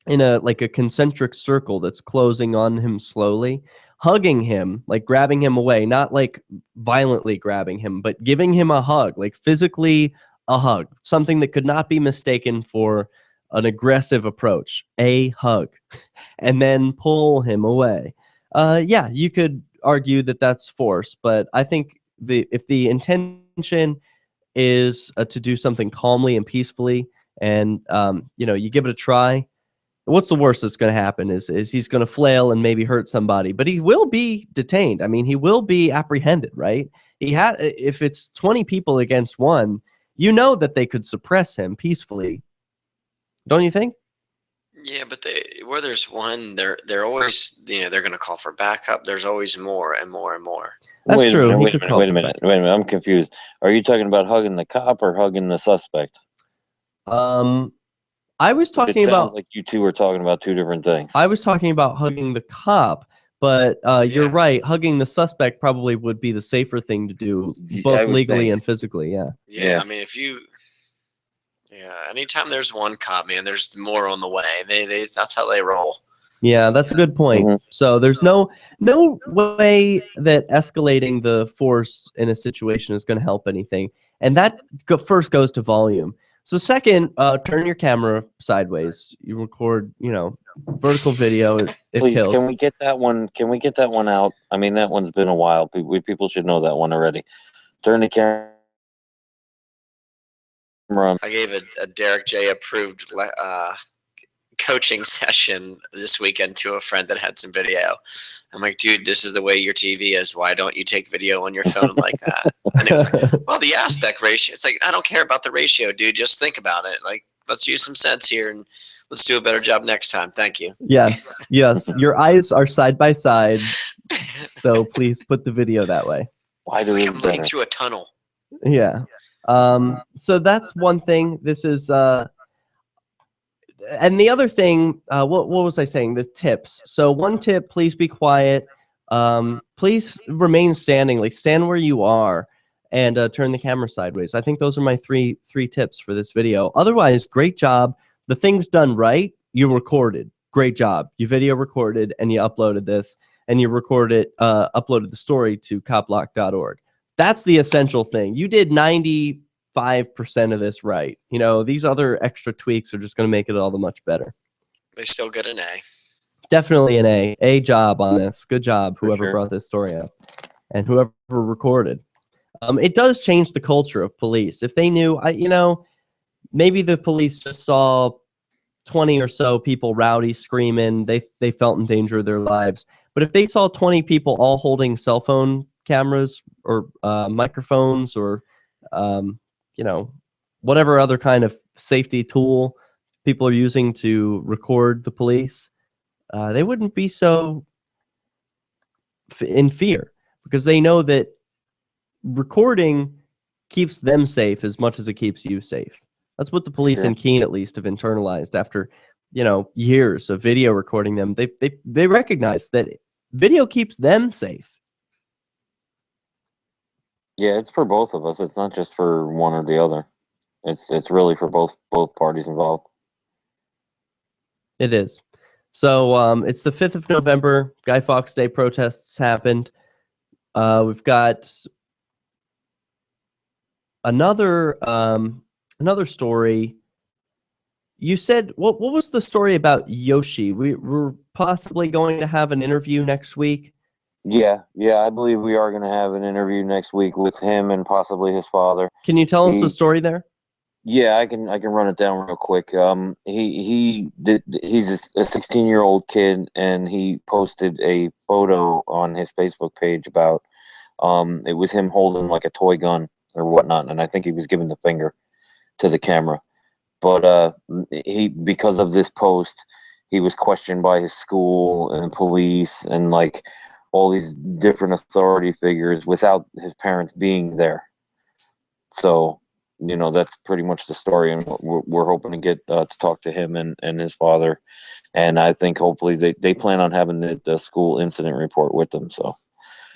in a concentric circle that's closing on him slowly, hugging him, like grabbing him away, not like violently grabbing him, but giving him a hug, like physically a hug, something that could not be mistaken for an aggressive approach, a hug, and then pull him away. Yeah, you could argue that that's force, but I think if the intention is to do something calmly and peacefully, and you give it a try, what's the worst that's going to happen is he's going to flail and maybe hurt somebody, but he will be detained. I mean, he will be apprehended, right? If it's 20 people against one, you know that they could suppress him peacefully. Don't you think? Yeah, but where there's one, they're always, they're going to call for backup. There's always more and more and more. That's true. Wait a minute. I'm confused. Are you talking about hugging the cop or hugging the suspect? I was talking about. It sounds like you two were talking about two different things. I was talking about hugging the cop, but you're right. Hugging the suspect probably would be the safer thing to do, both legally and physically. Yeah. Yeah. I mean, anytime there's one cop, man, there's more on the way. That's how they roll. Yeah, that's a good point. Mm-hmm. So there's no way that escalating the force in a situation is going to help anything, and that first goes to volume. So second, turn your camera sideways. You record, vertical video. It Please, kills. Can we get that one? Can we get that one out? I mean, that one's been a while. People should know that one already. Turn the camera on. I gave a Derek J approved coaching session this weekend to a friend that had some video. I'm like, dude, this is the way your TV is. Why don't you take video on your phone like that? And it was like, well, the aspect ratio. It's like, I don't care about the ratio, dude. Just think about it. Like, let's use some sense here and let's do a better job next time. Thank you. Yes. Your eyes are side by side, so please put the video that way. Why do I'm looking through a tunnel? Yeah. So that's one thing. This is and the other thing, what was I saying? The tips. So one tip, please be quiet. Please remain standing, like stand where you are, and turn the camera sideways. I think those are my three tips for this video. Otherwise, great job. The thing's done right. You recorded. Great job. You video recorded and you uploaded this, and you uploaded the story to copblock.org. That's the essential thing. You did 95% of this right. These other extra tweaks are just going to make it all the much better. They still get an A. Definitely an A. A job on this. Good job, whoever brought this story up and whoever recorded. It does change the culture of police. If they knew, maybe the police just saw 20 or so people rowdy, screaming. They felt in danger of their lives. But if they saw 20 people all holding cell phone cameras or microphones or whatever other kind of safety tool people are using to record the police, they wouldn't be so in fear, because they know that recording keeps them safe as much as it keeps you safe. That's what the police in Keene at least have internalized after years of video recording them. They recognize that video keeps them safe. Yeah, it's for both of us. It's not just for one or the other. It's really for both parties involved. It is. So it's the 5th of November. Guy Fawkes Day protests happened. We've got another story. You said, what was the story about Yoshi? We're possibly going to have an interview next week. Yeah, I believe we are going to have an interview next week with him and possibly his father. Can you tell us the story there? Yeah, I can run it down real quick. He's a 16-year-old kid, and he posted a photo on his Facebook page about it was him holding like a toy gun or whatnot, and I think he was giving the finger to the camera. But because of this post, he was questioned by his school and police and like all these different authority figures without his parents being there. So, that's pretty much the story, and we're hoping to get to talk to him and his father, and I think hopefully they plan on having the school incident report with them. So,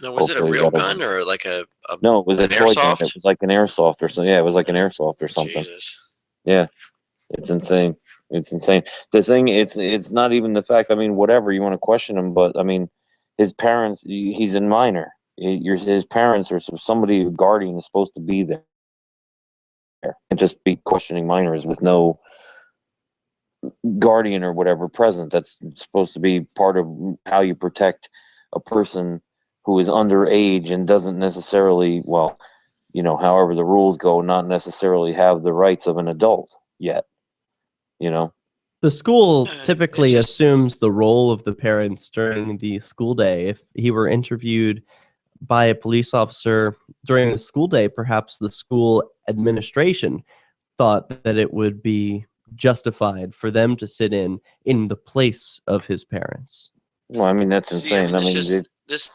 Now, was it a real gun or like a no, it was a toy gun. airsoft? It was like an airsoft or something. Yeah, it was like an airsoft or something. Jesus. Yeah, it's insane. It's insane. The thing, it's not even the fact. I mean, whatever you want to question him, but I mean, his parents. He's a minor. His parents or somebody, a guardian, is supposed to be there and just be questioning minors with no guardian or whatever present. That's supposed to be part of how you protect a person who is underage and doesn't necessarily, well, however the rules go, not necessarily have the rights of an adult yet. The school typically assumes the role of the parents during the school day. If he were interviewed by a police officer during the school day, perhaps the school administration thought that it would be justified for them to sit in the place of his parents. Well, I mean, that's insane.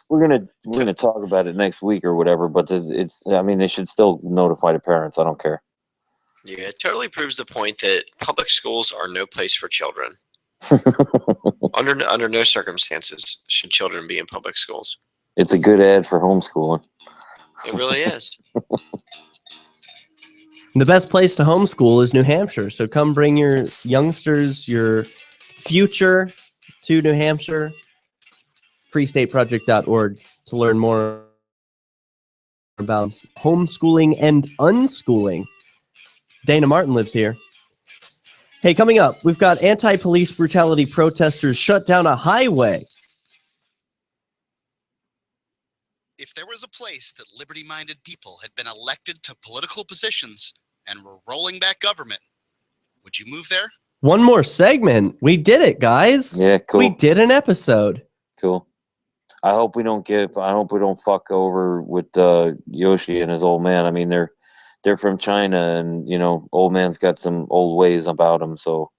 We're gonna talk about it next week or whatever, but they should still notify the parents. I don't care. Yeah, it totally proves the point that public schools are no place for children. Under no circumstances should children be in public schools. It's a good ad for homeschooling. It really is. The best place to homeschool is New Hampshire. So come bring your youngsters, your future to New Hampshire. freestateproject.org to learn more about homeschooling and unschooling. Dana Martin lives here. Hey, coming up, we've got anti-police brutality protesters shut down a highway. If there was a place that liberty-minded people had been elected to political positions and were rolling back government, would you move there? One more segment. We did it, guys. Yeah, cool. We did an episode. Cool. I hope we don't fuck over with Yoshi and his old man. I mean, they're from China, and old man's got some old ways about him, so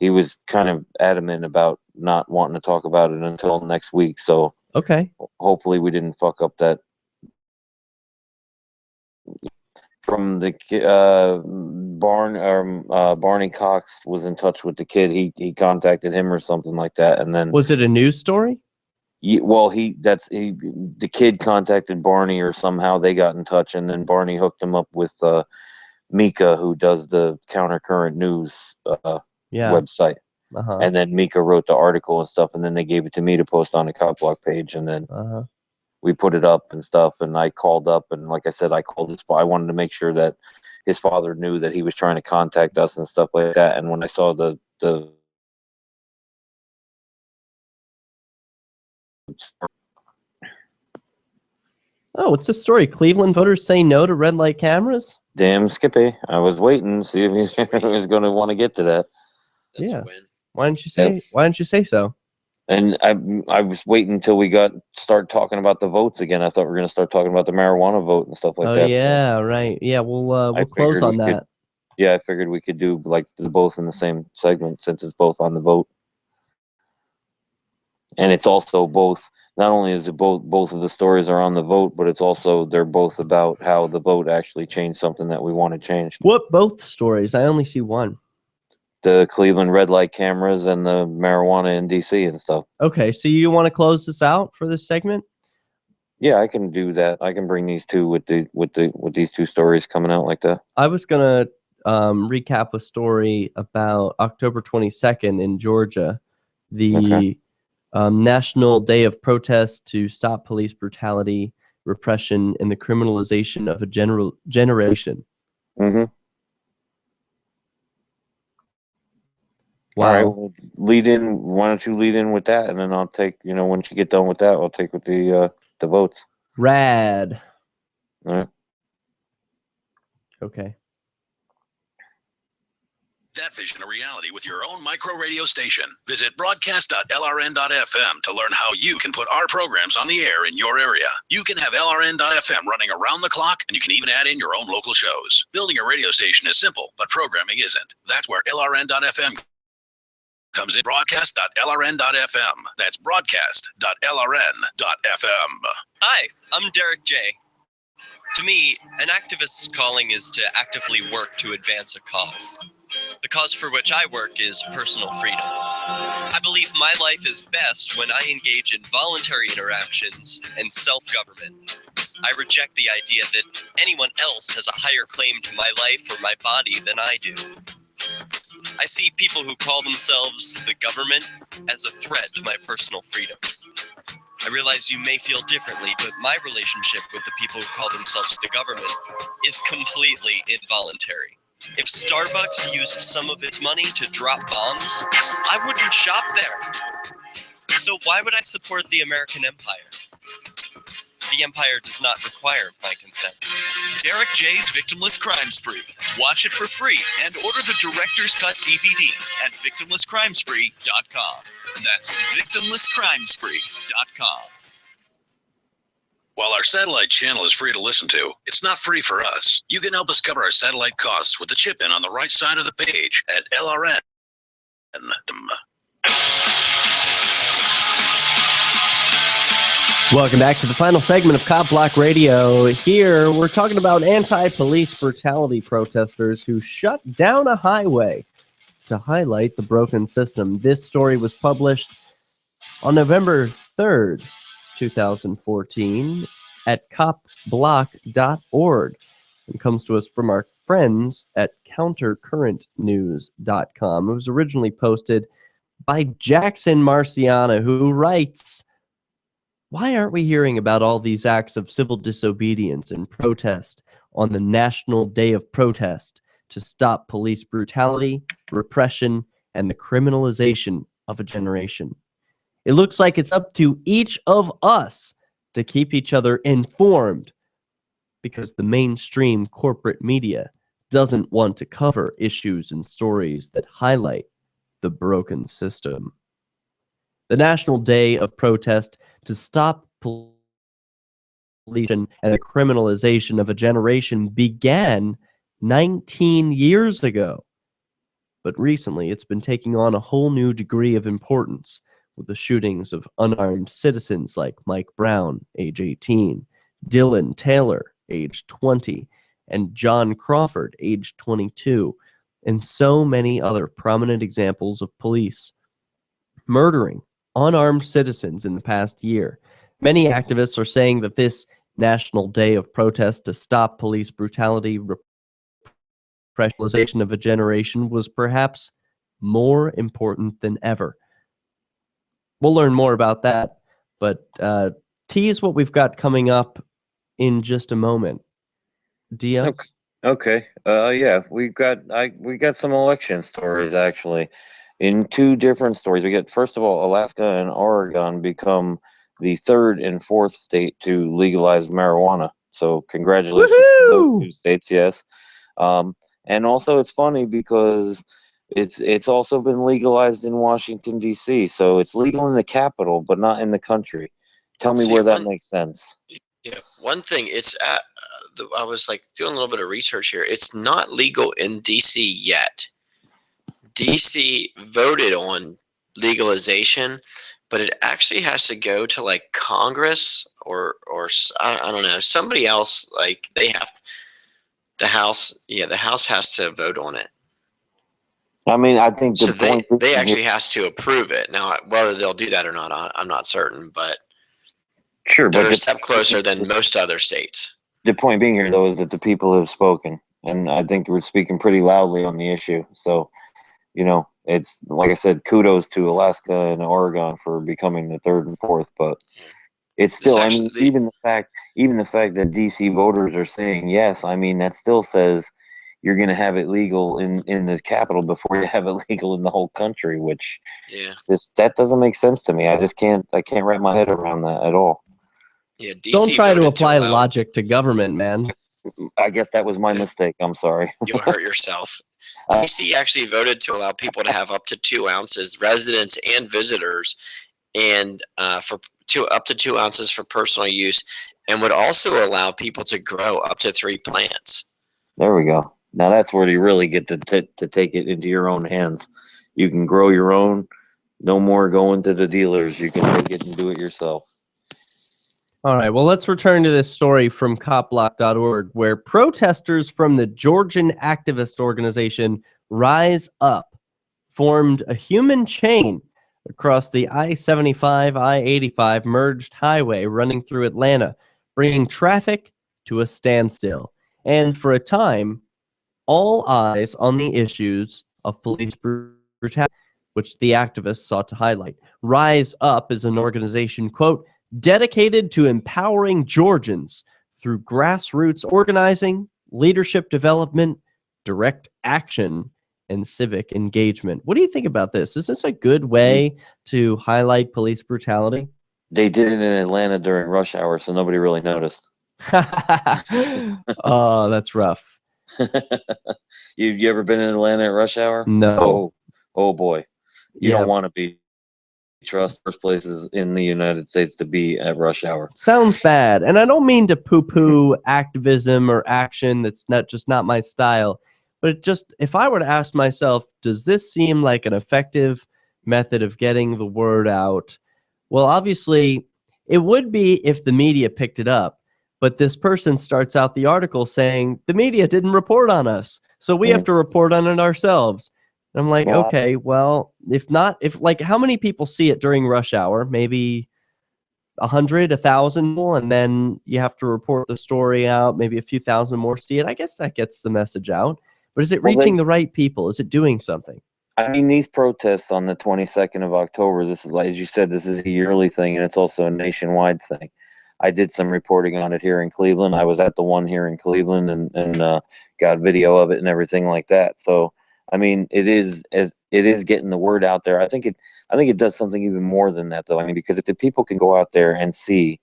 he was kind of adamant about not wanting to talk about it until next week. So okay, hopefully we didn't fuck up that. From the Barney Cox was in touch with the kid. He contacted him or something like that, and then was it a news story? The kid contacted Barney, or somehow they got in touch, and then Barney hooked him up with Mika, who does the Countercurrent News website. And then Mika wrote the article and stuff, and then they gave it to me to post on the CopBlock page, and then we put it up and stuff. And I called up, and like I said, I wanted to make sure that his father knew that he was trying to contact us and stuff like that. And when I saw the Oh, what's this story? Cleveland voters say no to red light cameras? Damn, Skippy. I was waiting to see if he was going to want to get to that. That's a win. Why didn't you say so? And I was waiting until we start talking about the votes again. I thought we were going to start talking about the marijuana vote and stuff like that. Oh yeah, right. Yeah, we'll close on that. Yeah, I figured we could do like both in the same segment since it's both on the vote. And it's also both. Not only is it both of the stories are on the vote, but it's also they're both about how the vote actually changed something that we want to change. What both stories? I only see one. The Cleveland red light cameras and the marijuana in DC and stuff. Okay, so you want to close this out for this segment? Yeah, I can do that. I can bring these two with these two stories coming out like that. I was gonna recap a story about October 22nd in Georgia, the National Day of Protest to stop police brutality, repression, and the criminalization of a generation. Wow. All right, well, lead in. Why don't you lead in with that, and then I'll take. Once you get done with that, I'll take with the votes. Rad. All right. Okay. That vision a reality with your own micro radio station. Visit broadcast.lrn.fm to learn how you can put our programs on the air in your area. You can have LRN.FM running around the clock, and you can even add in your own local shows. Building a radio station is simple, but programming isn't. That's where LRN.FM comes in. Broadcast.lrn.fm. That's broadcast.lrn.fm. Hi, I'm Derek J. To me, an activist's calling is to actively work to advance a cause. The cause for which I work is personal freedom. I believe my life is best when I engage in voluntary interactions and self-government. I reject the idea that anyone else has a higher claim to my life or my body than I do. I see people who call themselves the government as a threat to my personal freedom. I realize you may feel differently, but my relationship with the people who call themselves the government is completely involuntary. If Starbucks used some of its money to drop bombs, I wouldn't shop there. So why would I support the American empire? The empire does not require my consent. Derek J's Victimless Crime Spree. Watch it for free and order the Director's Cut DVD at victimlesscrimespree.com. That's victimlesscrimespree.com. While our satellite channel is free to listen to, it's not free for us. You can help us cover our satellite costs with the chip in on the right side of the page at LRN. Welcome back to the final segment of CopBlock Radio. Here, we're talking about anti-police brutality protesters who shut down a highway to highlight the broken system. This story was published on November 3rd, 2014 at copblock.org and comes to us from our friends at countercurrentnews.com. It was originally posted by Jackson Marciana, who writes, "Why aren't we hearing about all these acts of civil disobedience and protest on the National Day of Protest to stop police brutality, repression, and the criminalization of a generation? It looks like it's up to each of us to keep each other informed because the mainstream corporate media doesn't want to cover issues and stories that highlight the broken system." The National Day of Protest to stop police and the criminalization of a generation began 19 years ago. But recently, it's been taking on a whole new degree of importance with the shootings of unarmed citizens like Mike Brown, age 18, Dylan Taylor, age 20, and John Crawford, age 22, and so many other prominent examples of police murdering unarmed citizens in the past year. Many activists are saying that this National Day of Protest to stop police brutality, repressionalization of a generation was perhaps more important than ever. We'll learn more about that, but tease what we've got coming up in just a moment. Dia? Okay. Yeah, we got some election stories actually. In two different stories, we get, first of all, Alaska and Oregon become the third and fourth state to legalize marijuana. So congratulations to those two states. Yes. And also it's funny because it's also been legalized in Washington, D.C. So it's legal in the capital, but not in the country. Tell me where that makes sense. Yeah, one thing, it's at, I was like doing a little bit of research here. It's not legal in D.C. yet. D.C. voted on legalization, but it actually has to go to like Congress or I don't know, somebody else. Like they have the House. Yeah, the House has to vote on it. I mean, I think so they actually has to approve it. Now, whether they'll do that or not, I'm not certain, but sure, they're but a step closer than most other states. The point being here, though, is that the people have spoken, and I think we're speaking pretty loudly on the issue. So, you know, it's like I said, kudos to Alaska and Oregon for becoming the third and fourth, but it's still, I mean, even the fact that DC voters are saying yes, I mean, that still says, you're going to have it legal in the capital before you have it legal in the whole country, which that doesn't make sense to me. I can't wrap my head around that at all. Yeah, DC Don't try to voted apply allow- logic to government, man. I guess that was my mistake. I'm sorry. You'll hurt yourself. DC actually voted to allow people to have up to 2 ounces, residents and visitors, and up to 2 ounces for personal use, and would also allow people to grow up to 3 plants. There we go. Now that's where you really get to take it into your own hands. You can grow your own. No more going to the dealers. You can take it and do it yourself. All right, well, let's return to this story from CopBlock.org, where protesters from the Georgian activist organization Rise Up formed a human chain across the I-75, I-85 merged highway running through Atlanta, bringing traffic to a standstill. And for a time, all eyes on the issues of police brutality, which the activists sought to highlight. Rise Up is an organization, quote, dedicated to empowering Georgians through grassroots organizing, leadership development, direct action, and civic engagement. What do you think about this? Is this a good way to highlight police brutality? They did it in Atlanta during rush hour, so nobody really noticed. Oh, that's rough. You ever been in Atlanta at rush hour? No. Oh boy. You Yeah. don't want to be first places in the United States to be at rush hour. Sounds bad. And I don't mean to poo-poo activism or action. That's not my style. But it just, if I were to ask myself, does this seem like an effective method of getting the word out? Well, obviously, it would be if the media picked it up. But this person starts out the article saying, the media didn't report on us, so we have to report on it ourselves. And I'm like, okay, well, if how many people see it during rush hour? Maybe 100, 1,000, and then you have to report the story out. Maybe a few thousand more see it. I guess that gets the message out. But is it reaching the right people? Is it doing something? I mean, these protests on the 22nd of October, this is, like as you said, this is a yearly thing, and it's also a nationwide thing. I did some reporting on it here in Cleveland. I was at the one here in Cleveland and got video of it and everything like that. So, I mean, it is getting the word out there. I think it does something even more than that, though. I mean, because if the people can go out there and see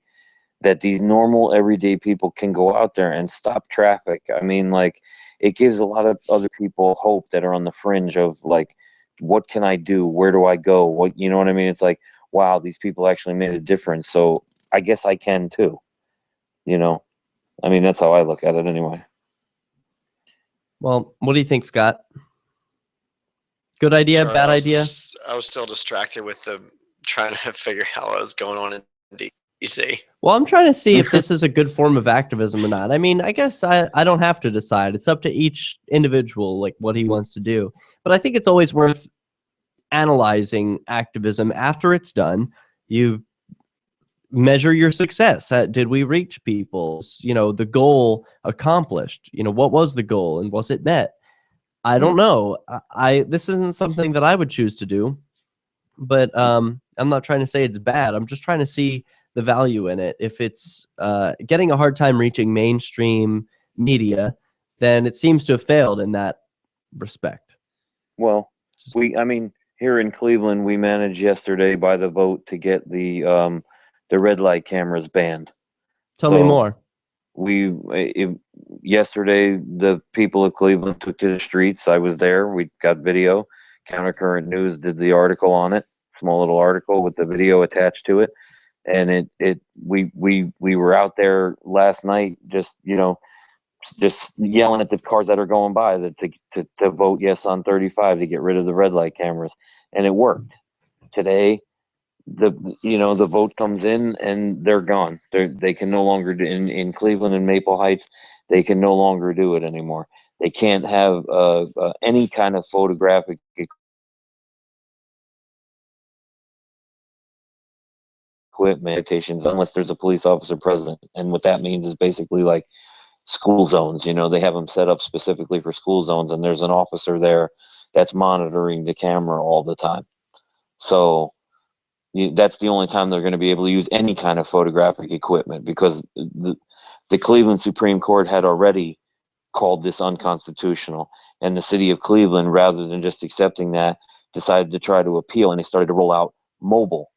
that these normal, everyday people can go out there and stop traffic, I mean, like, it gives a lot of other people hope that are on the fringe of, like, what can I do? Where do I go? What, you know what I mean? It's like, wow, these people actually made a difference. So I guess I can too. You know, I mean, that's how I look at it anyway. Well, what do you think, Scott? Good idea, Sorry, bad idea? I was still distracted with trying to figure out what was going on in DC. Well, I'm trying to see if this is a good form of activism or not. I mean, I guess I don't have to decide. It's up to each individual, like what he wants to do. But I think it's always worth analyzing activism after it's done. You measure your success. Did we reach people's, the goal accomplished? What was the goal and was it met? I don't know. This isn't something that I would choose to do, but I'm not trying to say it's bad. I'm just trying to see the value in it. If it's getting a hard time reaching mainstream media, then it seems to have failed in that respect. Well, here in Cleveland, we managed yesterday by the vote to get the red light cameras banned. Tell me more. Yesterday, the people of Cleveland took to the streets. I was there. We got video. Countercurrent News did the article on it, small little article with the video attached to it. And we were out there last night, just yelling at the cars that are going by to vote yes on 35 to get rid of the red light cameras, and it worked. Today, the vote comes in and they're gone. They can no longer do in Cleveland and Maple Heights. They can no longer do it anymore. They can't have any kind of photographic equipment unless there's a police officer present. And what that means is basically like school zones. They have them set up specifically for school zones, and there's an officer there that's monitoring the camera all the time. So that's the only time they're going to be able to use any kind of photographic equipment, because the Cleveland Supreme Court had already called this unconstitutional. And the city of Cleveland, rather than just accepting that, decided to try to appeal, and they started to roll out mobile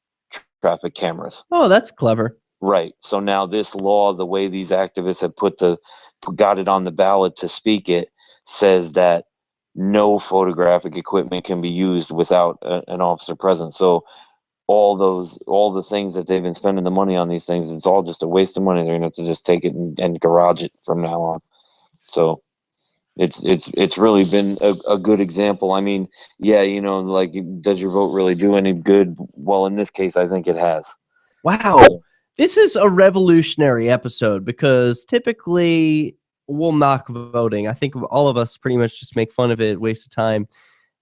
traffic cameras. Oh, that's clever. Right. So now this law, the way these activists have got it on the ballot to speak it, says that no photographic equipment can be used without an officer present. So all the things that they've been spending the money on these things, it's all just a waste of money. They're gonna have to just take it and garage it from now on. So it's really been a good example. I mean, yeah, like, does your vote really do any good? Well, in this case, I think it has. Wow. This is a revolutionary episode because typically we'll knock voting. I think all of us pretty much just make fun of it, waste of time.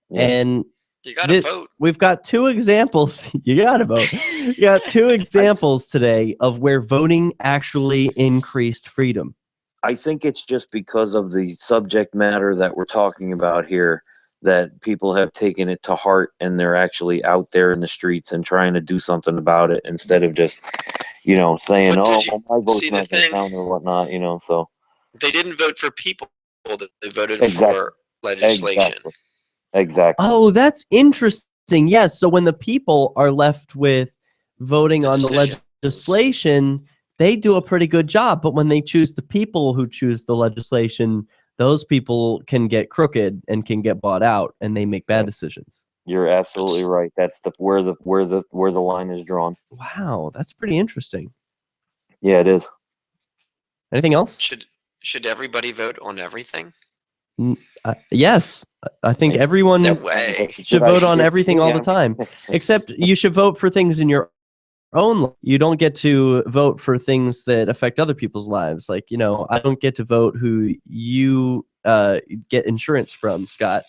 Yeah. And you gotta vote. We've got two examples. You gotta vote. You got two examples today of where voting actually increased freedom. I think it's just because of the subject matter that we're talking about here that people have taken it to heart, and they're actually out there in the streets and trying to do something about it instead of just, saying, But "Oh, did you well, my vote's see the not going to thing? count," or whatnot. So They didn't vote for people; they voted Exactly. for legislation. Exactly. Oh, that's interesting. Yes. So when the people are left with voting The on the decisions. legislation, they do a pretty good job. But when they choose the people who choose the legislation, those people can get crooked and can get bought out, and they make bad decisions. You're absolutely right. That's where the line is drawn. Wow, that's pretty interesting. Yeah, it is. Anything else? Should everybody vote on everything? Yes, I think everyone No way. should vote on everything all the time. Except you should vote for things in your own life. You don't get to vote for things that affect other people's lives. Like, I don't get to vote who you get insurance from, Scott.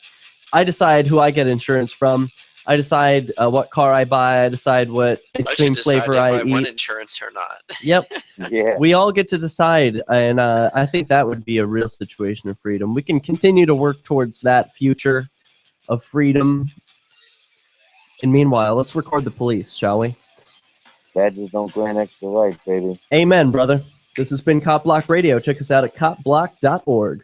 I decide who I get insurance from. I decide what car I buy. I decide what ice cream flavor I eat. Want insurance or not. Yep. Yeah. We all get to decide, and I think that would be a real situation of freedom. We can continue to work towards that future of freedom. And meanwhile, let's record the police, shall we? Badges don't grant extra rights, baby. Amen, brother. This has been CopBlock Radio. Check us out at copblock.org.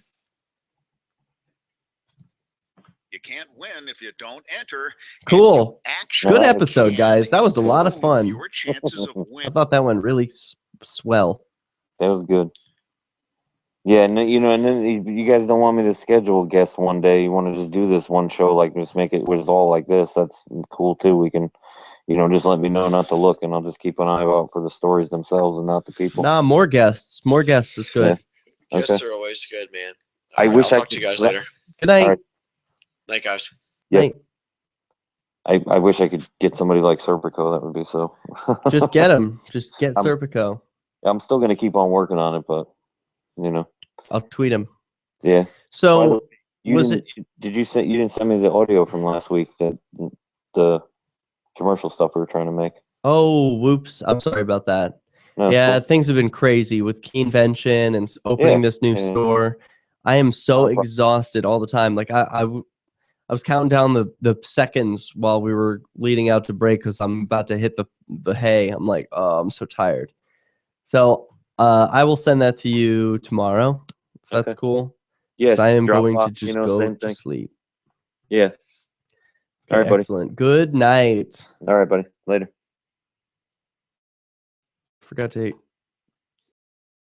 You can't win if you don't enter. Cool. Actually, good episode, guys. That was a lot of fun. your chances of I winning. thought that went really swell. That was good. Yeah, and and then you guys don't want me to schedule guests one day. You want to just do this one show, like just make it was all like this. That's cool too. We can, just let me know not to look, and I'll just keep an eye out for the stories themselves and not the people. Nah, more guests. More guests is good. Yeah. Guests Okay. are always good, man. I wish I'll I talk to could- you guys later. Good night. All right. Night, guys. Yeah. Night. I wish I could get somebody like Serpico. That would be so. Just get him. Just get I'm- Serpico. I'm still gonna keep on working on it, but I'll tweet him. yeah. By the So way, Did you say you didn't send me the audio from last week, that the commercial stuff we were trying to make? Oh, whoops. I'm sorry about that. No, it's Yeah, cool. things have been crazy with Keenvention and opening this new store. I am so exhausted all the time. Like I was counting down the seconds while we were leading out to break because I'm about to hit the hay. I'm like, oh, I'm so tired. So I will send that to you tomorrow, if that's Okay. cool. Yeah, 'Cause I am going to Dropbox, just go same to thing. sleep. Yeah. All right, buddy. Excellent. Good night. All right, buddy. Later. Forgot to